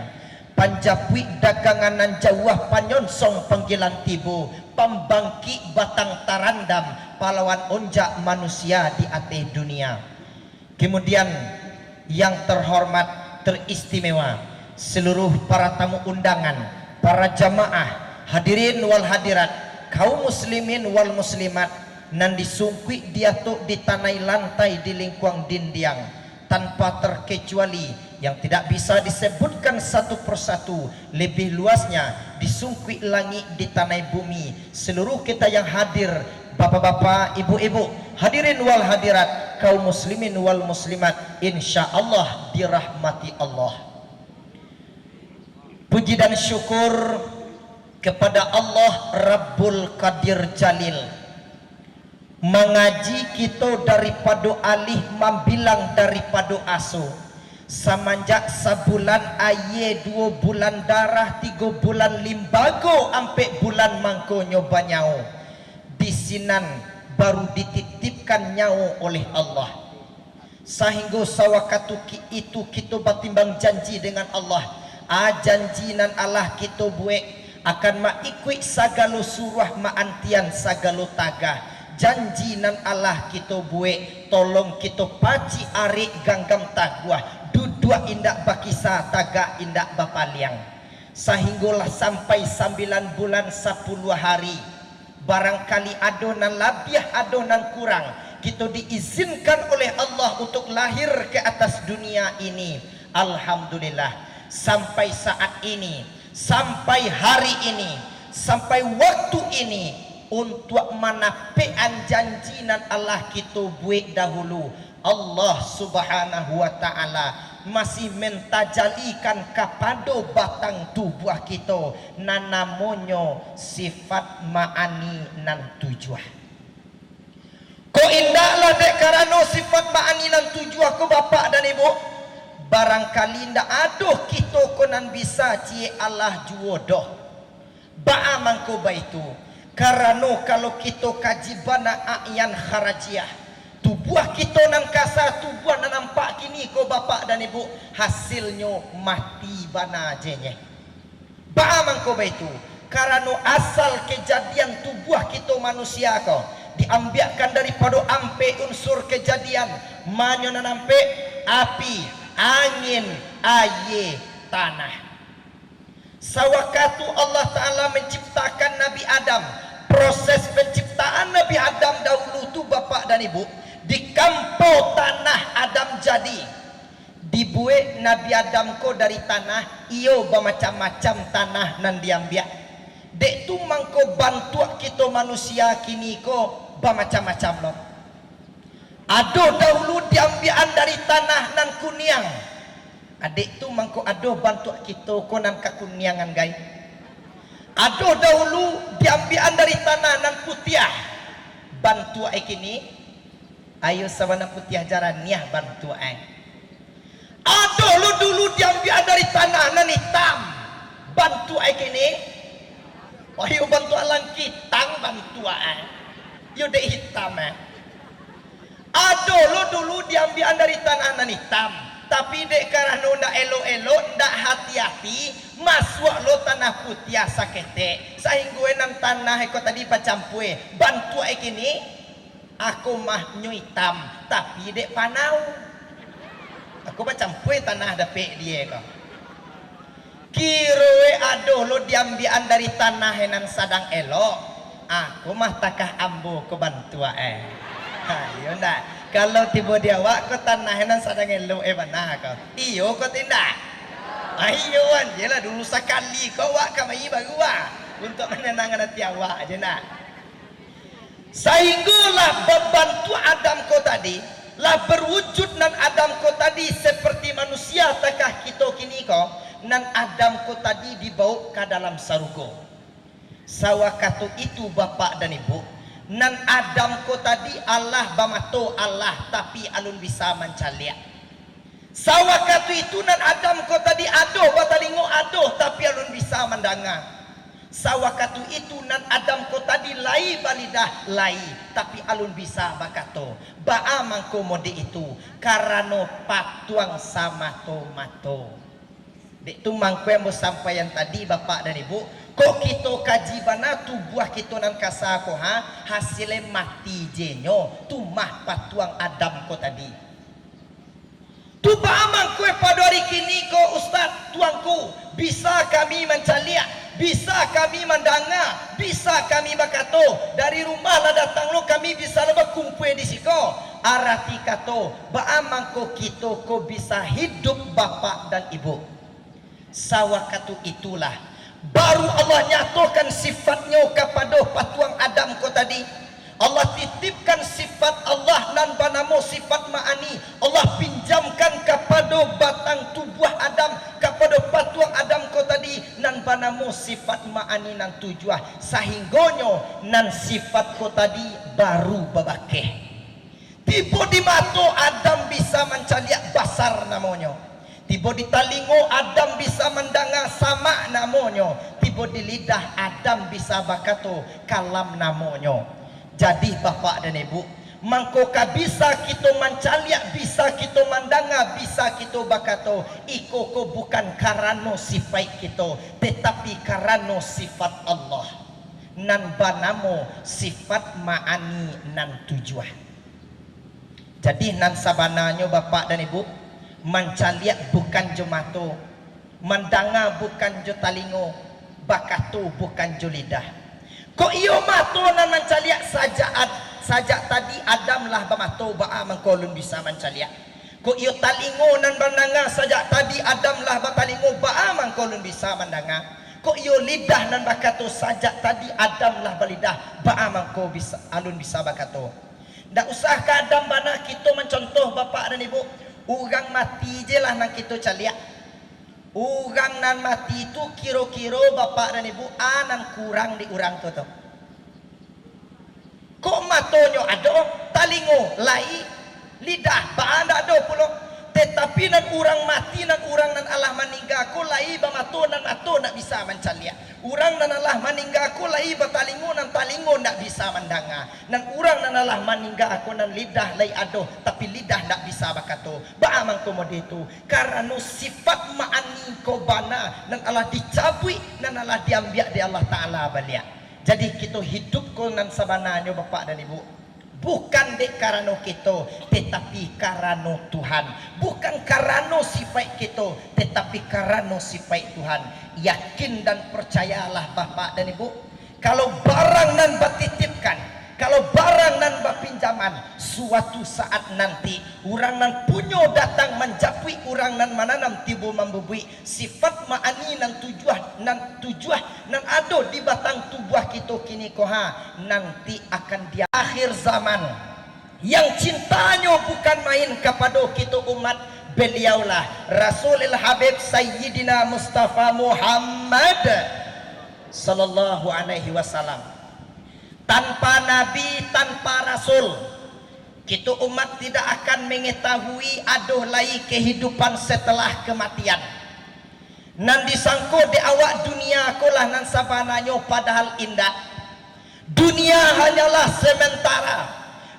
panjapui dagangan nan jawah panyonsong panggilan tibo, pembangki batang tarandam, pahlawan onjak manusia di ate dunia. Kemudian yang terhormat teristimewa seluruh para tamu undangan, para jamaah, hadirin wal hadirat, kaum muslimin wal muslimat, nan disungkui diatuk di tanai lantai di lingkuang dindiang tanpa terkecuali, yang tidak bisa disebutkan satu persatu, lebih luasnya disungkui langit di tanai bumi. Seluruh kita yang hadir, bapak-bapak, ibu-ibu, hadirin wal hadirat, kaum muslimin wal muslimat, insyaallah dirahmati Allah. Puji dan syukur kepada Allah Rabbul Qadir Jalil, mengaji kita daripada alih mambilang daripada aso, semenjak sebulan aye, 2 bulan darah, 3 bulan limbago, ampe bulan mangko nyoba nyau di sinan baru dititipkan nyau oleh Allah. Sehingga sawakatu itu kita batimbang janji dengan Allah, janji nan Allah kita buat akan maikui sagalo surah maantian sagalo tagah, janji nan Allah kita buat tolong kita paci arik ganggam taguah, duduk indak bakisa tagak indak bapaliang, sehinggalah sampai 9 bulan 10 hari, barangkali adonan labiah adonan kurang, kita diizinkan oleh Allah untuk lahir ke atas dunia ini. Alhamdulillah, sampai saat ini, sampai hari ini, sampai waktu ini, untuk menapikan janji nan Allah kita buat dahulu, Allah subhanahu wa ta'ala masih mentajalikan kepada batang tubuh kita nan namanya sifat ma'ani nan tujuah. Ko indaklah dek karena sifat ma'ani nan tujuah ko bapak dan ibu, barangkali ndak aduh kita konan bisa cie Allah juodoh ba'a mangko baitu, karena kalau kita kaji bana a'yan kharajiah, tubuh kita nan kasar, tubuh nan nampak kini ko bapak dan ibu, hasilnya mati bana jenye. Ba'a mangko baitu, karena asal kejadian tubuh kita manusia ko diambiakan daripada ampe unsur kejadian manyo nampe api, angin, air, tanah. Sawakatu Allah Ta'ala menciptakan Nabi Adam, proses penciptaan Nabi Adam dahulu tu bapak dan ibu, di kampung tanah Adam jadi dibuat Nabi Adam ko dari tanah, iyo bermacam-macam tanah nan diambil. Dek tu mangko bantu kita manusia kini ko bermacam-macam lo. Ado dahulu diambilan dari tanah nan kuniang. Adik tu mangko ado bantu kita ko nan kakuniangan gai. Ado dahulu diambilan dari tanah nan putiah. Bantu ai kini, ayo sawana putiah jaran niah bantu ai. Aduh lu dulu diambil dari tanah nan hitam. Bantu ai kini. Wahyu bantu alang kitang bantu ai. Yo dek hitam eh. Aduh lu dulu diambil dari tanah nan hitam. Tapi dek karena ndak elo-elo, ndak hati-hati, masuk lo tanah putih sakete. Sehingga nang tanah eko tadi pacampue. Bantu ai kini. Aku mah nyu hitam, tapi dek panau. Aku macam pue tanah dapet dia kau. Kiroe aduh lo diambilan dari tanah yang sadang elok. Aku mah takah ambo ko bantu Ayo ndak. Kalau tiba dia wak ko tanah yang sadang elok mana kau. Iyo ko tindak. Ayo an jelah dulu sekali kau wak kamai baru wak untuk menenangkan hati awak aja nak. Sehinggalah membantu Adam ko tadi lah berwujud nan Adam ko tadi seperti manusia takah kita kini ko nan Adam ko tadi dibawa ke dalam sarugo. Sawakatu itu bapak dan ibu, nan Adam ko tadi Allah bamato Allah tapi alun bisa mencaliak. Sawakatu itu nan Adam ko tadi adoh batalingo adoh tapi alun bisa mendengar. Sawakatu itu nan Adam ko tadi lai balidah lai tapi alun bisa bakato baa mangko mode itu karano patuang sama tomato. Dek tu mangko yang sampaian tadi bapak dan ibu, kok kita kaji bana tu buah kita nan kasako hasilnya mati jenyo tu mah patuang Adam ko tadi. Tu baa mangko pada hari kini ko ustaz tuangku bisa kami mencaliak, bisa kami mendengar, bisa kami bakato dari rumah lah datang lo kami bisa lah berkumpul di siko. Arati kato baamang ko kita ko bisa hidup bapak dan ibu. Sawakatu itulah baru Allah nyatakan sifatnya kepada patuang Adam ko tadi. Allah titipkan sifat Allah nan banamo sifat ma'ani. Allah pinjamkan kepada batang tubuh Adam, kepada patuang Adam ko tadi nan banamo sifat ma'ani nan tujuah. Sehinggonyo nan sifat ko tadi baru babakeh. Tiba di mata Adam bisa mencaliak basar namanya. Tiba di talingo Adam bisa mendengar sama namanya. Tiba di lidah Adam bisa bakato kalam namanya. Jadi bapak dan ibu, mangkoka bisa kita mencaliak, bisa kita mendengar, bisa kita bakato. Iko ko bukan karena sifat kita, tetapi karena sifat Allah. Nan banamo sifat ma'ani nan tujuan. Jadi nan sabananya bapak dan ibu, mencaliak bukan jemato, mendengar bukan jo talingo, bakato bukan jo lidah. Kok iyo mato nan mencaliak saja tadi Adam lah bermato ba'a mengkolun bisa mencaliak. Kok iyo talingo nan mendengar saja tadi Adam lah bertalingo ba'a mengkolun bisa mendengar. Kok iyo lidah nan bakato saja tadi Adam lah berlidah ba'a mengko bisa alun bisa bakato. Ndak usah ke Adam bana kita mencontoh bapak dan ibu. Orang mati je lah nan kita caliak. Orang nan mati itu kira-kira bapak dan ibu anan kurang di orang tu. Kok matonyo ada, talingo lai, lidah ba anda ada pulo. Tetapi nan orang mati nan orang nan Allah meninggal ko lai ba mato nan mato nak bisa mencaliak. Orang nan Allah meninggal ko lai ba talingo nan talingo nak bisa mendengar. Nan orang nan Allah meninggal ko nan lidah lai ado tapi lidah nak bisa bakato. Ba amang komode itu karena sifat ma'ani ko bana nan Allah dicabui nan Allah diambil di Allah Taala baliak. Jadi kita hidup nan sabananya Bapak dan Ibu. Bukan dek karena kita, tetapi karena Tuhan. Bukan karena sifat kita, tetapi karena sifat Tuhan. Yakin dan percayalah Bapak dan Ibu, kalau barang nan batitipkan, kalau barang nan bapinjaman, suatu saat nanti orang nan punyo datang menjapui orang nan mananam tibu membubui sifat ma'ani nan tujuah nan ado di batang tubuh kita kini koha, nanti akan dia akhir zaman yang cintanya bukan main kepada kita umat beliaulah Rasulul Habib Sayyidina Mustafa Muhammad sallallahu alaihi wasallam. Tanpa nabi, tanpa rasul, kita umat tidak akan mengetahui aduh lai kehidupan setelah kematian. Nan disangko di awak dunia kolah nan sabananya padahal indah. Dunia hanyalah sementara.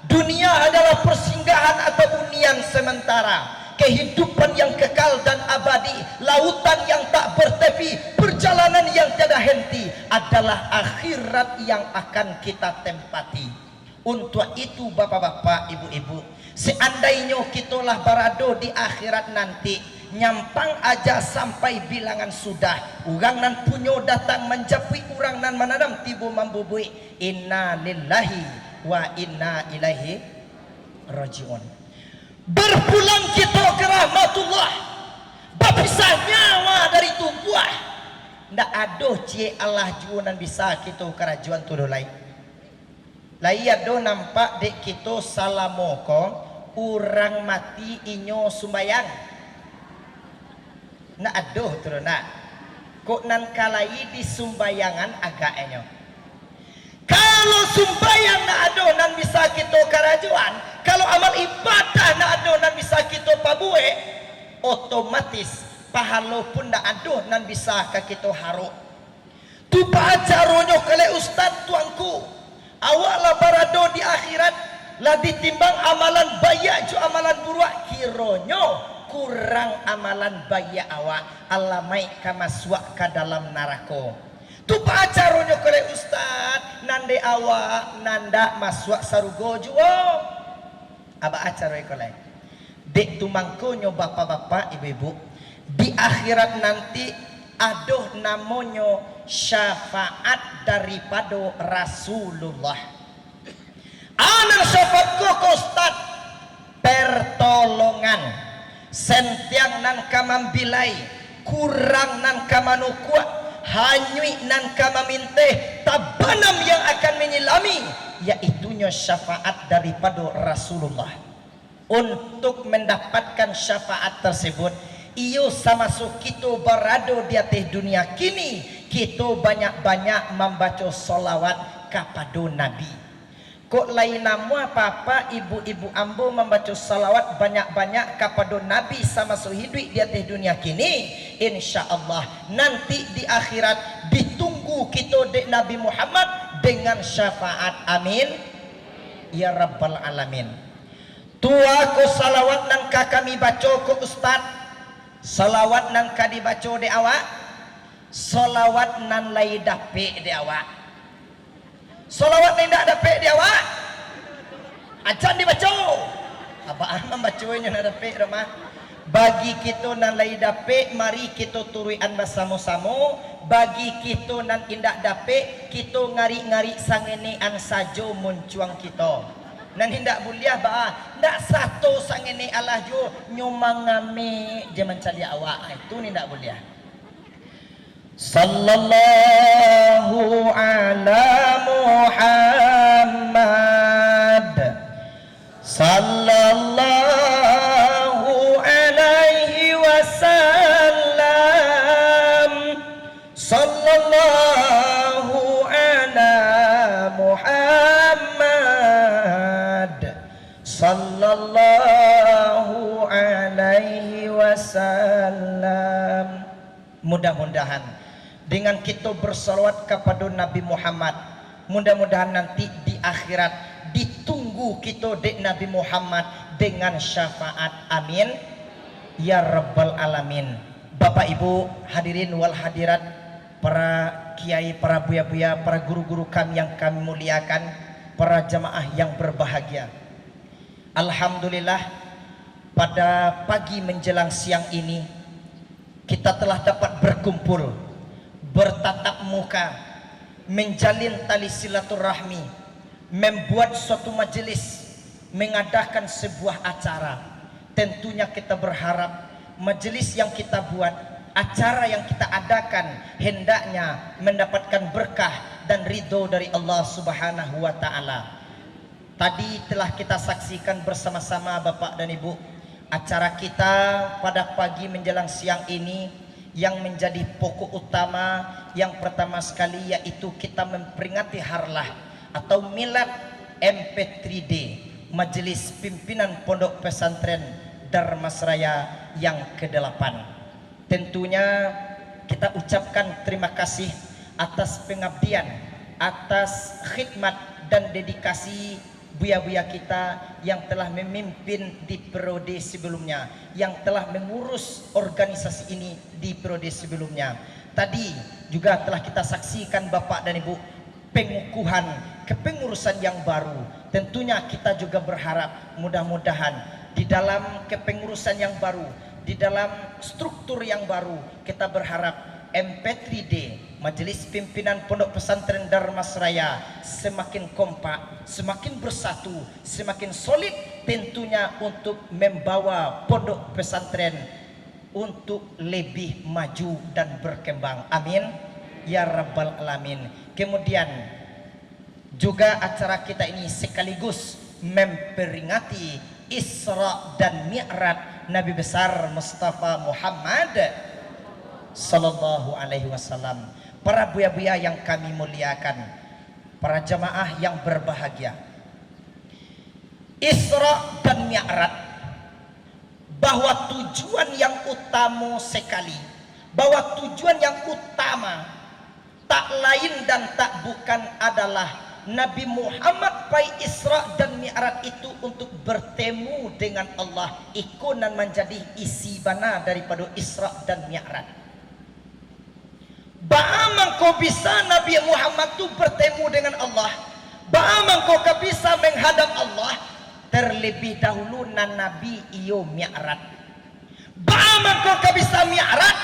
Dunia hanyalah persinggahan atau hunian sementara. Kehidupan yang kekal dan abadi, lautan yang tak bertepi, perjalanan yang tiada henti adalah akhirat yang akan kita tempati. Untuk itu bapak-bapak, ibu-ibu, seandainya kitalah berada di akhirat nanti, nyampang aja sampai bilangan sudah, orang nan punyo datang menjapui orang nan mananam tibu membubui, inna lillahi wa inna ilaihi rajiun. Berpulang kita ke rahmatullah, berpisah nyawa dari tubuh. Ndak aduh cie Allah juanan bisa kita kerajuan tuduh lain. Lai ado nampak dek kita salamoko urang mati inyo sumbayang. Ndak aduh tuduh nak. Kok nan kalai di sumbayangan agak enyo. Kalau sumbayang nak ado nan bisa kita kerajuan, kalau amal ibadah nak ado nan bisa kita pabue, otomatis pahala pun nak ado nan bisa kita haru. Tu pacaronyo kale ustaz tuanku, awaklah barado di akhirat lah ditimbang amalan bayak ju amalan buruk, kironyo kurang amalan bayak awak Allah mai kamaswa ke dalam neraka. Tu pacaronyo kale ustaz nande awak nanda maswa sarugo juo aba acaroy kale dek tumangkonyo bapak-bapak ibu-ibu di akhirat nanti aduh namonyo syafaat daripada Rasulullah. Ana syafaat kok ustaz pertolongan sentiang nan kamambilai kurang nan kamanukua hanyui nan kamaminte tabanam yang akan menyelami, yaitunya syafaat daripada Rasulullah. Untuk mendapatkan syafaat tersebut, iyo sama kita berada di atas dunia kini, kita banyak-banyak membaca solawat kepada Nabi. Kok lain nama papa ibu-ibu ambo membaca salawat banyak-banyak kepada Nabi sama hidup di atas dunia kini, insya Allah nanti di akhirat ditunggu kita dek Nabi Muhammad dengan syafaat. Amin ya rabbal alamin. Tua ko salawat nan kami baca ko ustad, salawat nan kadi baca de awak, salawat nan lai dape de awak. Salawat yang tidak dapat dia awak acan dibaca apa membacanya nak dapat rumah bagi kita nan lai dapat mari kita turuan bersama-sama, bagi kita nan indak dapat kita ngari-ngari sangenean sajo muncuang kita nan hindak buliah ba ndak satu sangene Allah jo nyomangame je mencari awak itu ni ndak buliah. Sallallahu ala Muhammad sallallahu alaihi wasallam sallallahu ala Muhammad sallallahu alaihi wasallam. Mudah-mudahan dengan kita bersalawat kepada Nabi Muhammad, mudah-mudahan nanti di akhirat ditunggu kita dek Nabi Muhammad dengan syafaat. Amin ya rabbal alamin. Bapak Ibu hadirin wal hadirat para kiai, para buya-buya, para guru-guru kami yang kami muliakan, para jamaah yang berbahagia. Alhamdulillah, pada pagi menjelang siang ini kita telah dapat berkumpul, bertatap muka, menjalin tali silaturahmi, membuat suatu majelis, mengadakan sebuah acara. Tentunya kita berharap majelis yang kita buat, acara yang kita adakan hendaknya mendapatkan berkah dan ridho dari Allah Subhanahu wa taala. Tadi telah kita saksikan bersama-sama Bapak dan Ibu acara kita pada pagi menjelang siang ini, yang menjadi pokok utama yang pertama sekali yaitu kita memperingati harlah atau milad MP3D Majelis Pimpinan Pondok Pesantren Darmasraya yang ke-8. Tentunya kita ucapkan terima kasih atas pengabdian, atas khidmat dan dedikasi buya-buya kita yang telah memimpin di periode sebelumnya, yang telah mengurus organisasi ini di periode sebelumnya. Tadi juga telah kita saksikan Bapak dan Ibu pengukuhan kepengurusan yang baru. Tentunya kita juga berharap mudah-mudahan di dalam kepengurusan yang baru, di dalam struktur yang baru, kita berharap MP3D Majelis Pimpinan Pondok Pesantren Darmasraya semakin kompak, semakin bersatu, semakin solid, tentunya untuk membawa pondok pesantren untuk lebih maju dan berkembang. Amin ya rabbal alamin. Kemudian juga acara kita ini sekaligus memperingati Isra dan Mi'raj Nabi besar Mustafa Muhammad Sallallahu Alaihi Wasallam. Para buya-buya yang kami muliakan, para jamaah yang berbahagia, Isra dan Mi'raj, bahwa tujuan yang utama sekali, bahwa tujuan yang utama tak lain dan tak bukan adalah Nabi Muhammad pai Isra dan Mi'raj itu untuk bertemu dengan Allah. Ikonan menjadi isi bana daripada Isra dan Mi'raj. Bagaimana kau bisa Nabi Muhammad itu bertemu dengan Allah? Bagaimana kau bisa menghadap Allah? Terlebih dahulu na Nabi iyo Mi'raj. Bagaimana kau bisa Mi'raj?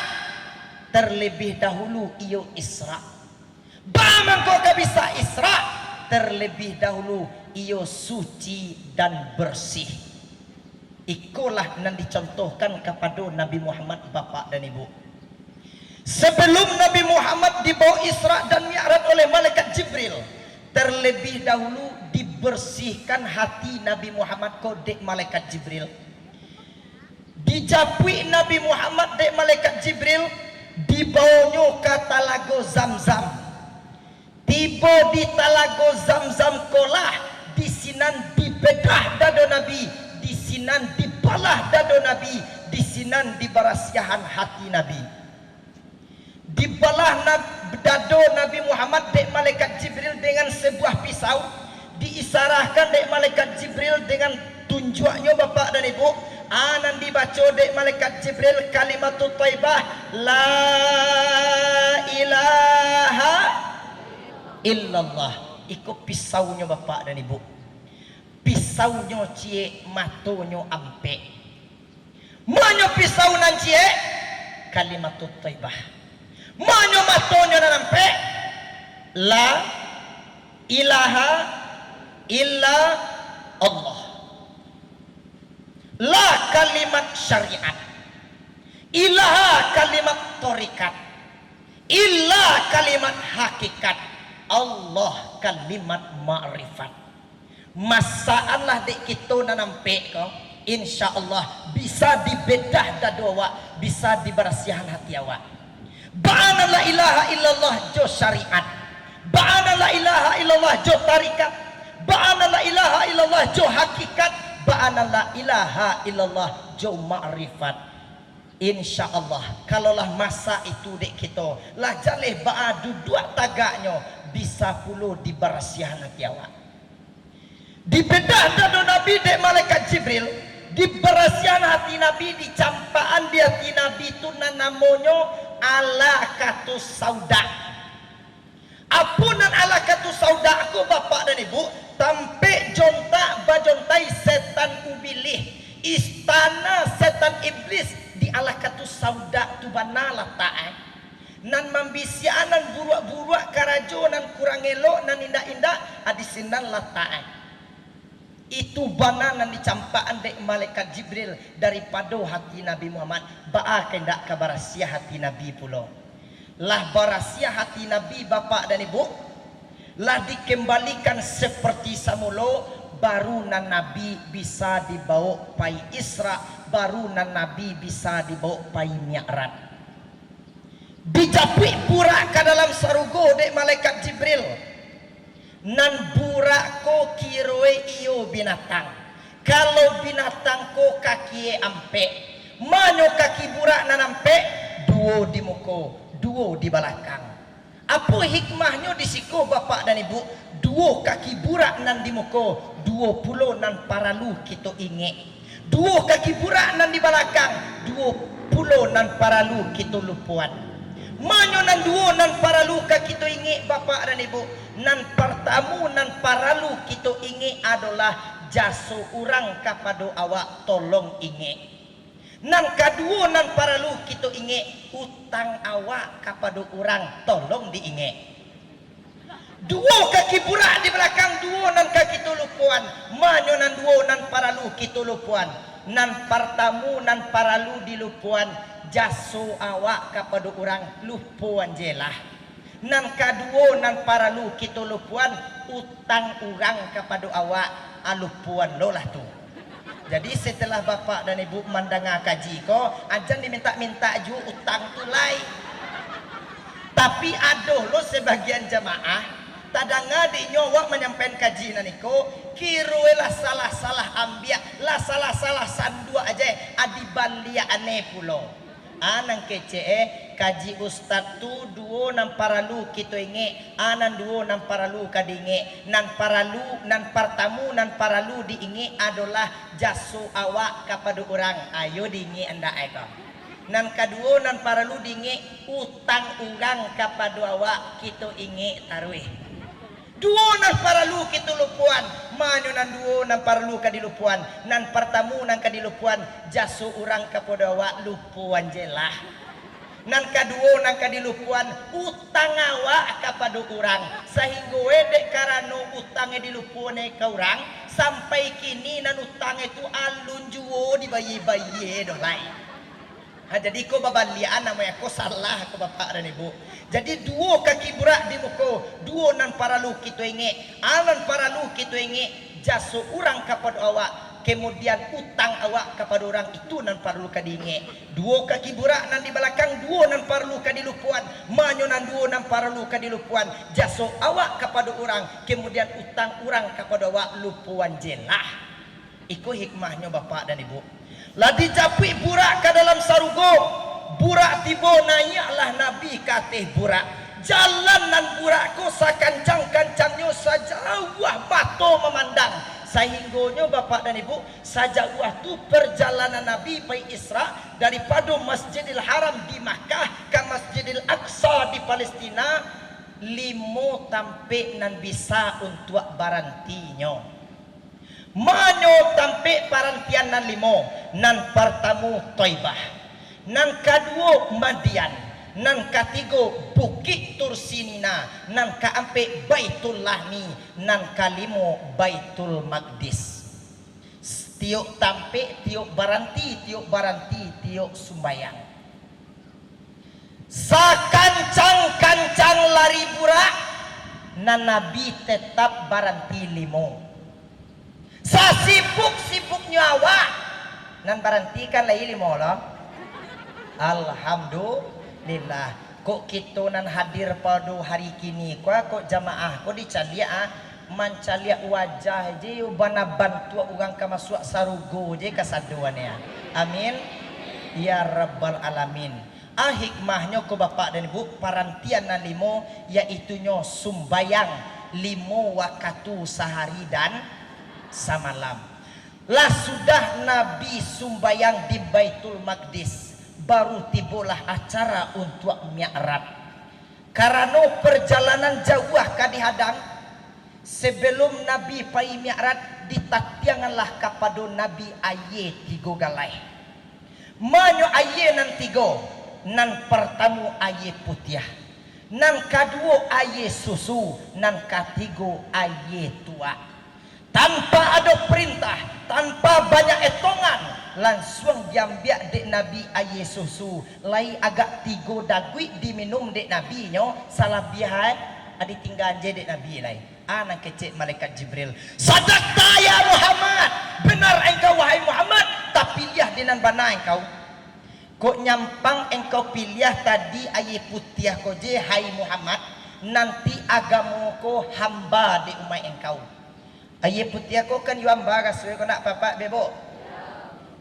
Terlebih dahulu iyo Isra. Bagaimana kau bisa Isra? Terlebih dahulu iyo suci dan bersih. Ikulah yang dicontohkan kepada Nabi Muhammad Bapak dan Ibu. Sebelum Nabi Muhammad dibawa Isra dan Mi'raj oleh malaikat Jibril, terlebih dahulu dibersihkan hati Nabi Muhammad kodek malaikat Jibril. Dijapui Nabi Muhammad dek malaikat Jibril, dibawanya ke Talago Zamzam. Tiba di Talago Zamzam kolah, di sinan dibedah dado Nabi, di sinan dibalah dado Nabi, di sinan dibarasiahan hati Nabi. Dibalah dado Nabi Muhammad dek malaikat Jibril dengan sebuah pisau, diisarahkan dek malaikat Jibril dengan tunjuknya Bapak dan Ibu. Anan dibaca dek malaikat Jibril kalimatut thayyibah la ilaha illallah. Ikut pisaunya Bapak dan Ibu, pisaunya cie, matonyo ampe. Manyo pisau nan cie kalimatut thayyibah, manyo matonyo nan ampe la ilaha illa Allah. La kalimat syariat, ilaha kalimat torikat, illa kalimat hakikat, Allah kalimat ma'rifat. Masalah dek kita nanampe kau, insya Allah bisa dibedah dadowa, bisa diberasihan hati awak. Ba'ana la ilaha illallah jo syariat, ba'ana la ilaha illallah jo tarikat, ba'ana la ilaha illallah jo hakikat, ba'ana la ilaha illallah jo ma'rifat. Insya Allah kalaulah masa itu dek kita lah jaleh ba'adu dua tagaknya, bisa puluh diberasihan hati awak. Dibedah dado Nabi dek malaikat Jibril, diberasihan hati Nabi, dicampaan di hati Nabi itu namanya alaqatus sauda. Apunan alaqatus sauda aku bapak dan ibu, tampe jonta bajontai setan ubilih, istana setan iblis di alaqatus sauda tu bana letak nan mambisianan buruak-buruak karajo nan kurang elok nan indah-indah adisinan letak. Itu bana nan dicampaan dek malaikat Jibril daripada hati Nabi Muhammad ba'a kendak ke barasia hati Nabi pulo. Lah barasia hati Nabi bapak dan ibu lah dikembalikan seperti samulo, baru nan Nabi bisa dibawa pai Isra, baru nan Nabi bisa dibawa pai Mi'raj. Dijapui burak ke dalam sarugo dek malaikat Jibril. Nan burak ko kiroe iyo binatang. Kalau binatang ko kaki ampe, manyo kaki burak nan ampe, duo di muko, duo di belakang. Apa hikmahnya di siku bapak dan ibu? Duo kaki burak nan di muko, 20 nan paralu kita inge. Duo kaki burak nan di belakang, 20 nan paralu kita lupuan. Manyo nan duo nan paralu ka kita ingi bapak dan ibu. Nan pertamu nan paralu kita ingi adalah jaso orang kepada awak tolong ingi. Nan kedua nan paralu kita ingi utang awak kepada orang tolong diingi. Duo kaki burak di belakang, duo nan kaki tulupuan. Manyo nan duo nan paralu kita lupuan. Nan pertamu nan paralu di lupuan. Jaso awak kepada orang lupuan jelah. Nan kedua nan paralu kita lupuan utang orang kepada awak alupuan lolah tu. Jadi setelah bapak dan ibu mendengar kaji ko, ajan diminta-minta ju utang tulai. Tapi aduh lo sebagian jamaah tadanga di nyawa menyampaikan kaji naniko kiruelah salah-salah ambia lah salah-salah sandua aja adibandia aneh pulo. Anang kece kaji ustad tu duo nan paralu kita inge, anan duo nan paralu kadinge, nan paralu nan pertamu nan paralu diinge adalah jaso awak kepada orang. Ayo diinge anda eko. Nan kedua nan paralu diinge utang orang kepada awak kita inge taruih. Duo nan paralu kita lupuan, manyo nan duo nan paralu kadilupuan, nan pertamu nan kadilupuan, jaso orang kepada awak lupuan jelah. Nan kedua nan kadilupuan utang awak kepada orang, sehingga wedek karena utangnya dilupuan ke orang, sampai kini nan utang itu alun juo di bayi-bayi dolai. Jadi ko babalian namanya ko salah ko bapak dan ibu. Jadi duo kaki burak di muko, duo nan paralu kita inge, anan paralu kita inge, jaso orang kepada awak, kemudian utang awak kepada orang itu nan paralu kadinge. Duo kaki burak nan di belakang, duo nan paralu kadilupuan, manyo nan duo nan paralu kadilupuan, jaso awak kepada orang, kemudian utang orang kepada awak lupuan jelah. Iku hikmahnya bapak dan ibu. Lah dijapui burak ke dalam sarugo, burak tibo nanyaklah Nabi katih burak. Jalan nan burak ko sakancang-kancangnya sajauh bato memandang. Sehinggonya bapak dan ibu, sajauh tu perjalanan Nabi pai Isra daripada Masjidil Haram di Makkah ke Masjidil Aqsa di Palestina 5 tampe nan bisa untuk barantinyo. Manyo tampe parantian nan 5, nan pertamu Taibah, nan kedua Madian, nan ketiga Bukit Tursinina, nan keempat Baitul Lahmi, nan kelima Baitul Maqdis. Tiuk tampe, tiuk baranti, tiuk sumbayang. Sakancang-kancang lari burak, nan Nabi tetap baranti 5. Sasibuk-sibuknya awak nan barantikan lai 5 loh. Alhamdulillah. Kok kita nan hadir pada hari kini kok jamaah kok dicalia mancalia wajah je bana bantu orang ka masuk sarugo je kasaduannya. Amin ya rabbal alamin. Hikmahnya ko bapak dan ibu parantian nan 5 yaitu nyo sumbayang 5 waktu sehari dan samalam. Lah sudah Nabi sumbayang di Baitul Maqdis baru tibalah acara untuk mi'raj. Karena perjalanan jauh kadihadang sebelum Nabi pai mi'raj ditatianganlah kepada Nabi aye 3 galai. Manyo aye nan 3, nan pertama aye putih, nan kedua aye susu, nan ketiga aye tua. Tanpa ada perintah, tanpa banyak etongan, langsung diambil dek Nabi aye susu. Lai agak 3 dagui diminum dek Nabi nyo, salah bihat adi tinggal je dek Nabi lai. Anak kecil malaikat Jibril, sadaqta ya Muhammad, benar engkau wahai Muhammad, tapi lihat dinan bana engkau. Kok nyampang engkau pilih tadi aye putih ko je hai Muhammad, nanti agama ko hamba di umat engkau. Aye putih ko kan yu hamba kasih ko nak papak bebo.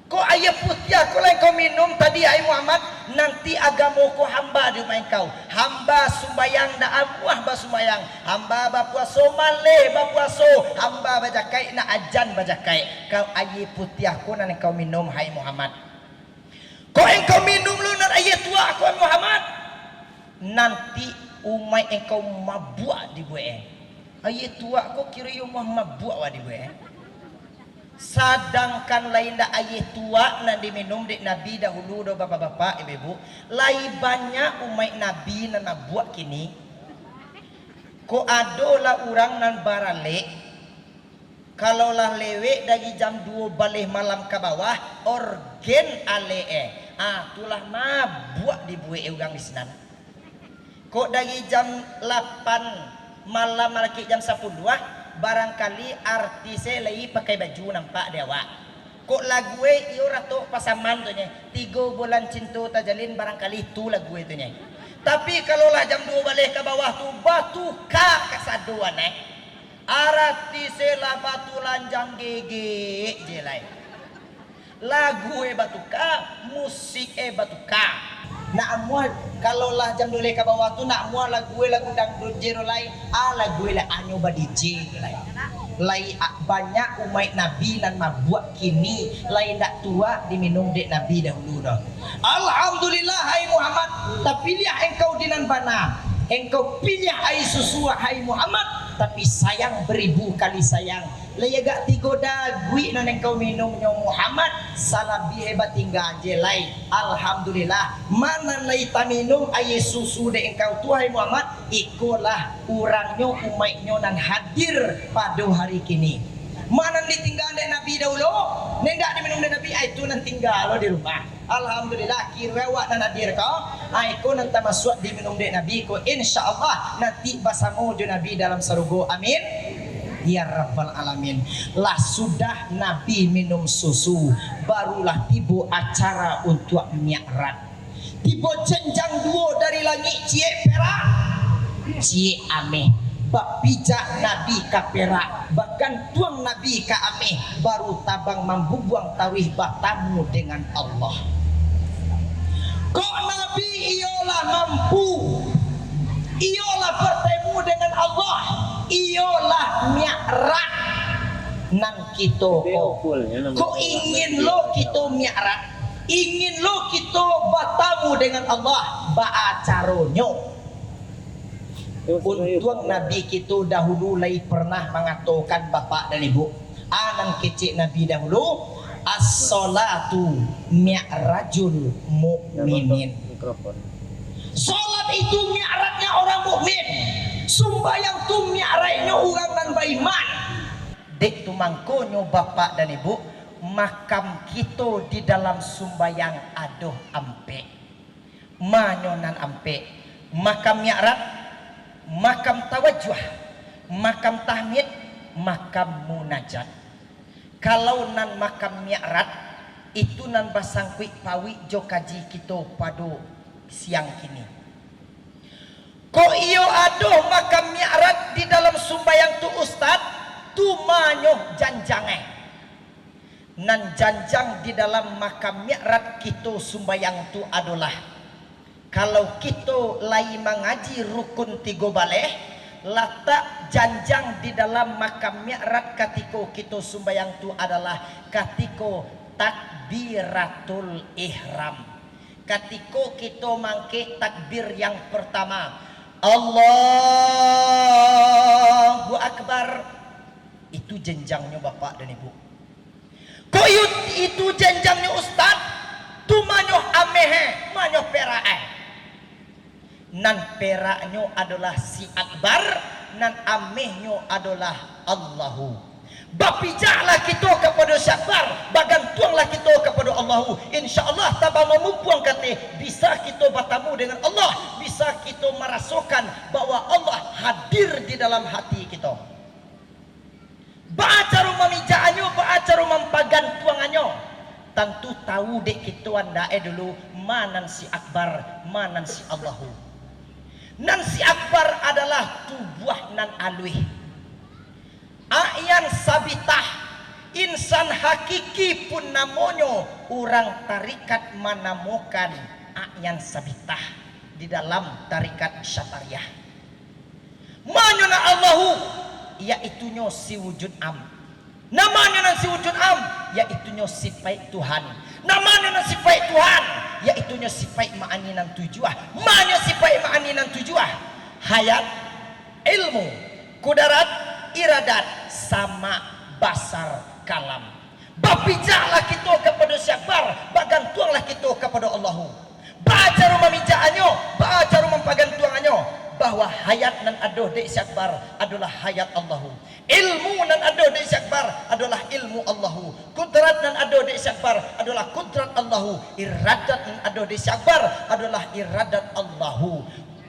Kok aye putih ko lah engkau minum tadi hai Muhammad, nanti agama ko hamba di umat engkau. Hamba sumbayang na amuah ba sumbayang, hamba ba puaso maleh ba puaso, hamba bajakai na ajan bajakai. Kau aye putih ko nan engkau minum hai Muhammad. Kau engkau minum lu nan ayat tua aku Muhammad, nanti umai engkau mabuk di buah. Ayat tua aku kira you mabuk wa di buah. Sedangkan lain dah ayat tua nan diminum dek Nabi dahulu do bapak-bapak ibu-ibu, lain banyak umai Nabi nan buat kini. Ko adolah orang nan barale, kalau lah lewek dari jam 2 balik malam ke bawah, organ ale tulah mabuk di buat orang di sana. Kok dari jam 8 malam lagi jam 10 barangkali artisnya lagi pakai baju nampak dewa. Kok lagu iyo rato pasaman tu nya 3 bulan cinta tajalin barangkali tu lagu itu nya. Tapi kalau lah jam 2 balik ke bawah tu batu ka kesaduan arati sela batu lanjang gege je lain. Lagu batuka, musik batuka. Nak muat kalau lah jam 2 ke bawah tu nak muat lagu dangdut jero lain, lagu anyo ba DJ lain. Lain banyak umat Nabi nan mabuk kini, lain dak tua diminum dek Nabi dahulu dah. Alhamdulillah hai Muhammad, tapi lihat engkau dinan bana. Engkau pilih hai susu hai Muhammad, tapi sayang beribu kali sayang. Layagak 3 dagui nan engkau minumnya Muhammad, salah hebat tinggal je lai. Alhamdulillah, mana lai ta minum aye susu de engkau tu hai Muhammad, ikolah urangnya umatnya nan hadir pada hari kini. Mana ditinggal de Nabi dahulu, nendak diminum de Nabi itu nan tinggal di rumah. Alhamdulillah kirewak nan hadir kau, ko nan tamasuk diminum de Nabi ko insyaallah nanti bersama jo Nabi dalam surga. Amin. Ya Rabbal Alamin. Lah sudah Nabi minum susu, barulah tiba acara untuk mi'raj. Tiba jenjang 2 dari langit cie perak, cie ameh. Bak bijak Nabi ka perak, bahkan tuang Nabi ka ameh, baru tabang membuang tawih bertamu dengan Allah. Kok Nabi ialah mampu, ialah bertemu dengan Allah, ialah mi'raj nan kita kok ingin lo kita mi'raj, ingin lo kita bertemu dengan Allah baacaronyo. Untung Nabi kita dahulu lai pernah mengatakan bapak dan ibu, anak kecil Nabi dahulu, as-salatu mi'rajul mu'minin. Salat itu mi'rajnya orang mukmin. Sumbayang tu mi'rajnya orang nan beriman. Dek tu mangkonyo bapak dan ibu, makam kita di dalam sumbayang aduh ampe. Manyonan ampe. Makam mi'raj, makam tawajjuh, makam tahmid, makam munajat. Kalau nan makam mi'raj itu nan basangkui pawi jo kaji kita pada siang kini. Kok iyo aduh makam mi'raj di dalam sumbayang tu ustad tu manyoh janjange. Nan janjang di dalam makam mi'raj kita sumbayang tu adalah kalau kita lai mengaji rukun 3 baleh, letak janjang di dalam makam mi'raj ketika kita sumbayang tu adalah ketika takbiratul ihram. Ketika kita mangke takbir yang pertama, Allahu Akbar, itu jenjangnya Bapak dan Ibu. Koyut itu jenjangnya Ustaz, tu manyoh amehe, manyoh perae. Nan peraknya adalah si Akbar, nan amehnya adalah Allahu. Bapijaklah kita kepada Syakbar, bagantuanglah kita kepada Allahu. InsyaAllah tabang memumpuang kata, bisa kita bertemu dengan Allah, bisa kita merasakan bahwa Allah hadir di dalam hati kita. Ba'acaru memijaannya, ba'acaru mempagantuangannya. Tentu tahu dek kita andae dulu manan si Akbar, manan si Allahu. Nan si Akbar adalah tubuh nan alwi. Ayan sabitah, insan hakiki pun namanya orang tarikat menemukan ayan sabitah di dalam tarikat Syatariah. Manyana Allahu, yaitunya si wujud am. Namanya si wujud am, yaitunya sifat Tuhan. Namanya sifat Tuhan, yaitunya sifat ma'aninan tujuah. Manya sifat ma'aninan tujuah, hayat, ilmu, kudarat, iradat, sama basar kalam. Bapijaklah kita kepada Syakbar, bagantuanglah kita kepada Allahu. Bacaru memijaannya, bacaru mempagantuangannya, bahwa hayat nan adoh di Syakbar adalah hayat Allahu. Ilmu nan adoh di Syakbar adalah ilmu Allahu. Kudrat nan adoh di Syakbar adalah kudrat Allahu. Iradat nan adoh di Syakbar adalah iradat Allahu.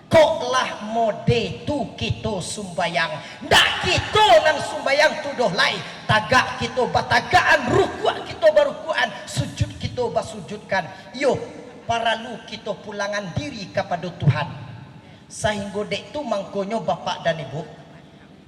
Koklah mode tu kita sumbayang, ndak kita nang sumbayang tuduh lai. Tagak kita batagaan, rukuak kita barukuan, sujud kita basujudkan. Yo, paralu kita pulangan diri kepada Tuhan. Sehingga dek tu mangkonyo Bapak dan Ibu,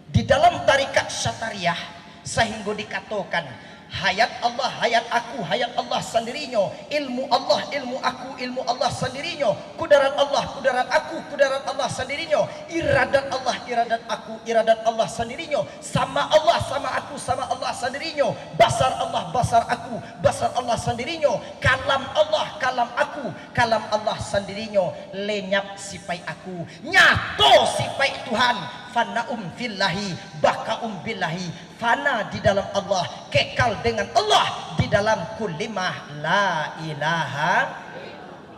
di dalam tarikat Syatariah sehingga dikatakan hayat Allah, hayat aku, hayat Allah sendirinya. Ilmu Allah, ilmu aku, ilmu Allah sendirinya. Kudarat Allah, kudarat aku, kudarat Allah sendirinya. Iradat Allah, iradat aku, iradat Allah sendirinya. Sama Allah, sama aku, sama Allah sendirinya. Basar Allah, basar aku, basar Allah sendirinya. Kalam Allah, kalam aku, kalam Allah sendirinya. Lenyap sifat aku, nyato sifat Tuhan. Fanaum fillahi, bakaum billahi. Fana di dalam Allah, kekal dengan Allah di dalam kulimah la ilaha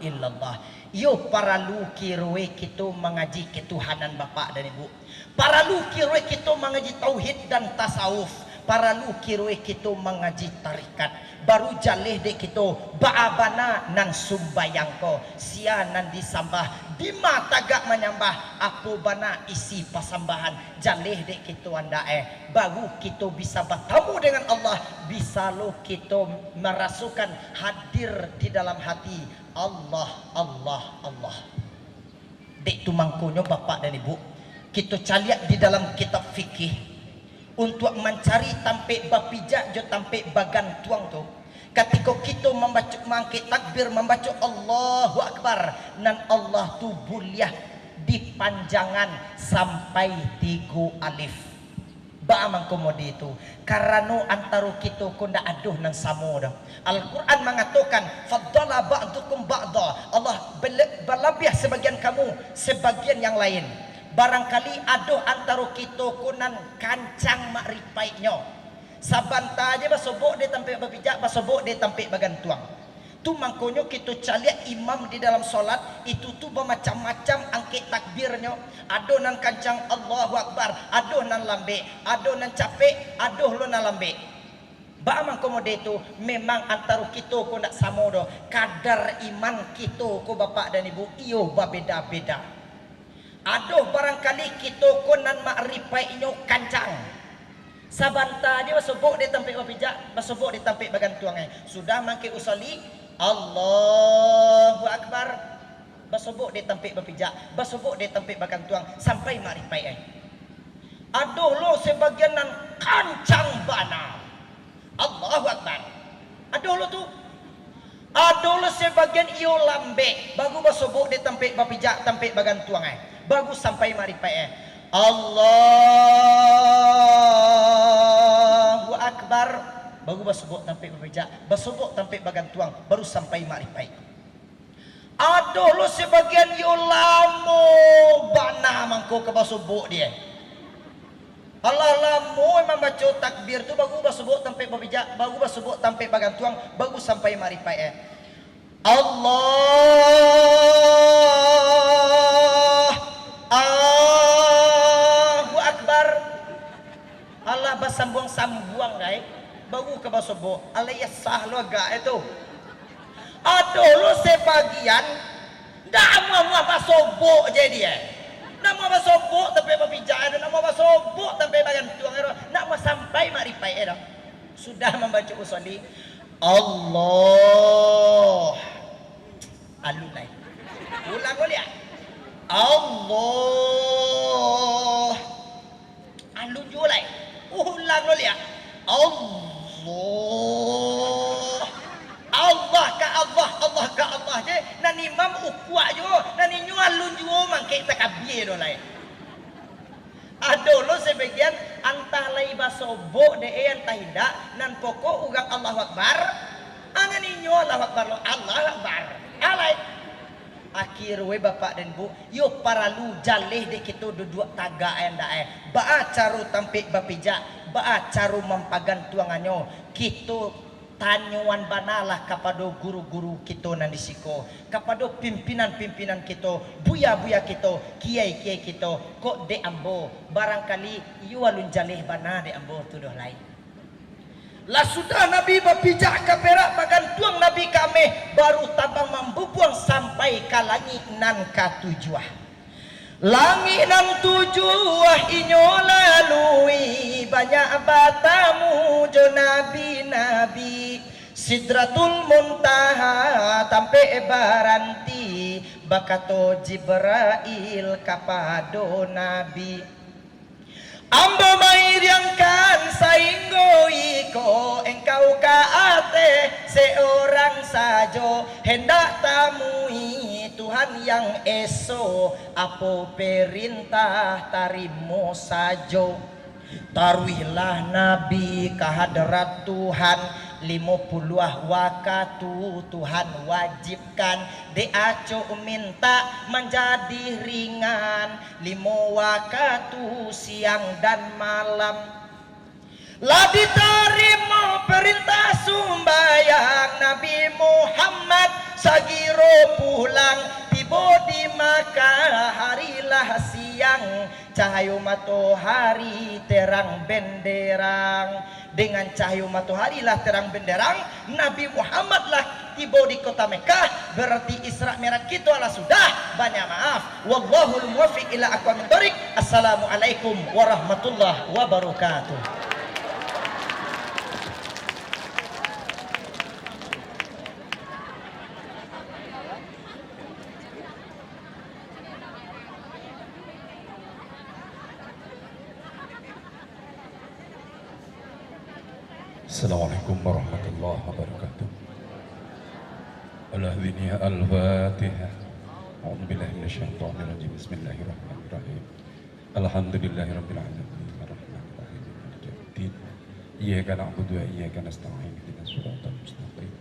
illallah. Yo para lu kirwe kita mengaji ketuhanan Bapak dan Ibu. Para lu kirwe kita mengaji tauhid dan tasawuf. Para lu kirwe kita mengaji tarikat. Baru jaleh dek kita baabana nan sumbayang ko sia nan disambah di mata gak menyambah apa bana isi pasambahan jaleh dek kita andae baru kita bisa bertemu dengan Allah, bisa lo kita merasukan hadir di dalam hati Allah Allah Allah. Dek tu mangkonyo Bapak dan Ibu, kita caliak di dalam kitab fikih untuk mencari tampe bapijak jo tampe bagan tuang tu. Ketika kita membaca mangke takbir, membaca Allahu Akbar, nan Allah tu buliah dipanjangan sampai 3 alif. Ba amang komodi itu karena antara kita ko ndak aduh nang samo dah. Al-Quran mengatakan faddala ba'dukum ba'da. Allah berlebih sebagian kamu sebagian yang lain. Barangkali aduh antara kita kunan kancang makripaitnya. Sabanta aja basobok dia tampik berpijak, basobok dia tampik bagantuang. Tu mangkonyo kita caliak imam di dalam solat itu tu bermacam-macam angkat takbirnya. Aduh nan kancang Allahu Akbar, aduh nan lambe, aduh nan capek, aduh lo nan lambe. Ba mangkomo itu memang antara kita ko ndak sama doh. Kadar iman kita ko Bapak dan Ibu iyo berbeda-beda. Aduh barangkali kita konan ma'rifainyo kancang. Sabanta dia basobok dia tampik bapijak, basobok dia tampik bagantuang. Sudah mangke usali Allahu Akbar, basobok dia tampik bapijak, basobok dia tampik bagantuang sampai ma'rifai. Aduh lo sebagian nan kancang bana. Allahu Akbar. Aduh lo tu. Aduh lo sebagian iyo lambe, bagu basobok dia tampik bapijak, tampik bagantuang. Bagus sampai maripai. Allahu Akbar. Baru basobok tampik berbejak, basobok tampik bagantuang, baru sampai maripai. Aduh lu sebagian yo lamo bana mangko ke basubuk dia. Allah lamo emang baca takbir tu bagus basubuk sampai babijak, bagus basubuk sampai bagantuang, bagus sampai maripai Allahu Akbar. Allah basambung-sambung guys. Bagus ke basubuk. Allah ya sah lu agak itu. Aduh lu sebagian dah mau basubuk je dia. Nak mau basubuk sampai babijak, nak mau basubuk sampai bagantuang, nak mau sampai maripai dah. Sudah membaca usolli Allah alulai ulang boleh ya Allah alun julai ulang boleh ya Allah Allah ka Allah Allah ka Allah je nani imam ukwa jo nani nyu alun jo mangke takbir do lai. Aduh lo sebagian antah lai basobok de antah tidak nan pokok ugang Allahu Akbar angan inyo Allahu Akbar lo Allahu Akbar alai akhir we bapak dan bu yo para lu jaleh de kita duduk taga enda ba caru tampik bapijak ba caru mempagan tuanganyo kita tanyuan banalah kepada guru-guru kita nan disiko kepada pimpinan-pimpinan kita buya-buya kita kiai-kiai kita kok de ambo barangkali yu alun jaleh bana de ambo tuduh lain lah sudah Nabi bapijak ke perak bagantuang Nabi kami baru tabang membubuang sampai ke langit nan katujuah langit nan tujuah inyo lalui banyak batamu jo nabi-nabi Sidratul Muntaha tampe baranti bakato Jibrail kapado nabi ambo mairiangkan sainggo iko engkau kaate seorang sajo hendak tamui Tuhan yang eso apo perintah tarimo sajo tarwihlah nabi kahadrat Tuhan 50 waktu Tuhan wajibkan deaco minta menjadi ringan 5 waktu siang dan malam lah diterima perintah sumbayang Nabi Muhammad sagiro pulang tiba di Makkah harilah siang cahaya matahari terang benderang dengan cahaya matahari lah terang benderang Nabi Muhammad lah tiba di kota Mekah berarti Isra Mi'raj kita lah sudah banyak maaf wallahul muwaffiq ila aqwamit thoriq. Assalamualaikum warahmatullahi wabarakatuh. Assalamualaikum warahmatullahi wabarakatuh. Al-Adhiniyah Al-Fatihah. A'udhu billahi minasyaitonir rajim. Bismillahirrahmanirrahim. Alhamdulillahirabbil alamin. Arrahmanirrahim. Maliki yaumiddin. Iyyaka na'budu wa iyyaka nasta'in. Ihdinas siratal mustaqim.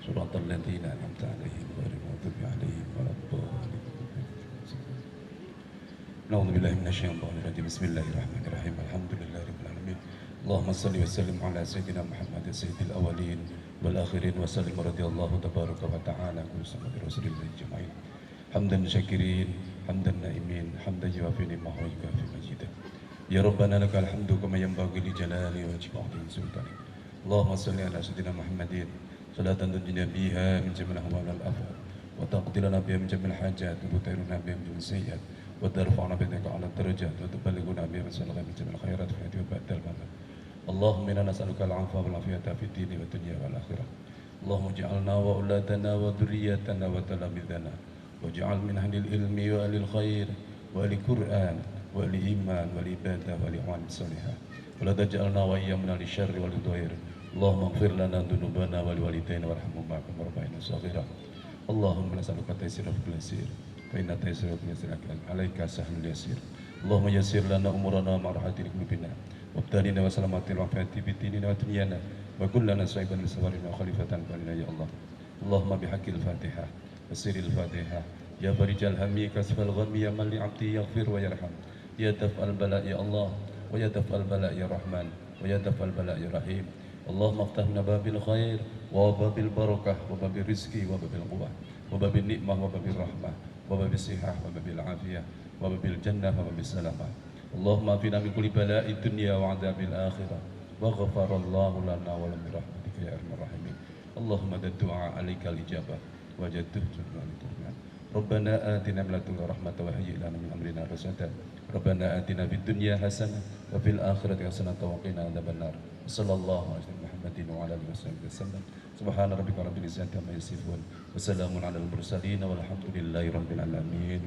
Siratal ladzina an'amta 'alaihim ghairil maghdubi 'alaihim waladdallin. A'udzu billahi minasyaitonir rajim. Bismillahirrahmanirrahim. Alhamdulillahirabbil alamin. Allahumma salli wa sallim ala sayyidina Muhammad sayyidil awwalin wal akhirin wa sallim radhiyallahu tabaraka wa ta'ala kullu samadi rasulillahi jama'in hamdan syakirin hamdan naimin hamdan yuwafi ni'mahu wa yukafi majidah ya rabbana lakal hamdu kama yanbaghi li jalali wajhika wa sultanik. Allahumma salli ala sayyidina Muhammadin salatan tunjina biha min jami'il ahwal al afat wa taqdilana biha min jami'il hajat wa tutairuna biha min sayyi'at wa tarfa'una biha ala darajat wa tuballighuna biha min jami'il khairat fi hadhihi wa ba'dal mamat. Allahumma inna nas'aluka al-'afwa wal 'afiyata fid dini wad dunya wal akhirah. Allahumma ij'alna wa auladana wa dhurriyyatana wa talamidana waj'al min ahlil ilmi wa ahlil khair wa ahli Qur'an wa ahli iman wa ahli ibadah wa ahli amal salihah. Wa la taj'alna wa iyyamna li syarri wal dhair. Allahumma ighfir lana dhunubana wa liwalidayna warhamhuma kama rabbayana shaghira. Allahumma nas'aluka taysira fil yasir fa inna taysira fil yasir alayka sahlul yasir. Allahumma yassir lana umurana ma rahatil qulubina wabtalina wa salamatil wafati bitinina wa dunyana wa kullana sahiban li sabarina wa khalifatan balina ya Allah. Allahumma bihaqqil Fatihah وسر الفاتحة. يا فرج الهم كسف الغم يا من لعبدي يغفر ويرحم. يا دفع البلاء يا الله، ويا دفع البلاء يا رحمن، ويا دفع البلاء يا رحيم. اللهم افتح لنا باب الخير وباب البركة وباب الرزق وباب القوة وباب النعمة وباب الرحمة وباب الصحة وباب العافية وباب الجنة وباب السلامة. اللهم اعفنا من كل بلاء الدنيا وعذاب الآخرة، وغفر الله لنا ولهم برحمتك يا أرحم الراحمين. اللهم ذا الدعاء عليك الإجابة وجدته الرحمن. ربنا آتنا من لدنك رحمة وهيئ لنا من أمرنا رشدا. ربنا آتنا في الدنيا حسنة وفي الآخرة حسنة وقنا عذاب النار. صلى الله على سيدنا محمد وعلى آله وصحبه وسلم. سبحان ربك رب العزة عما يصفون وسلام على المرسلين والحمد لله رب العالمين.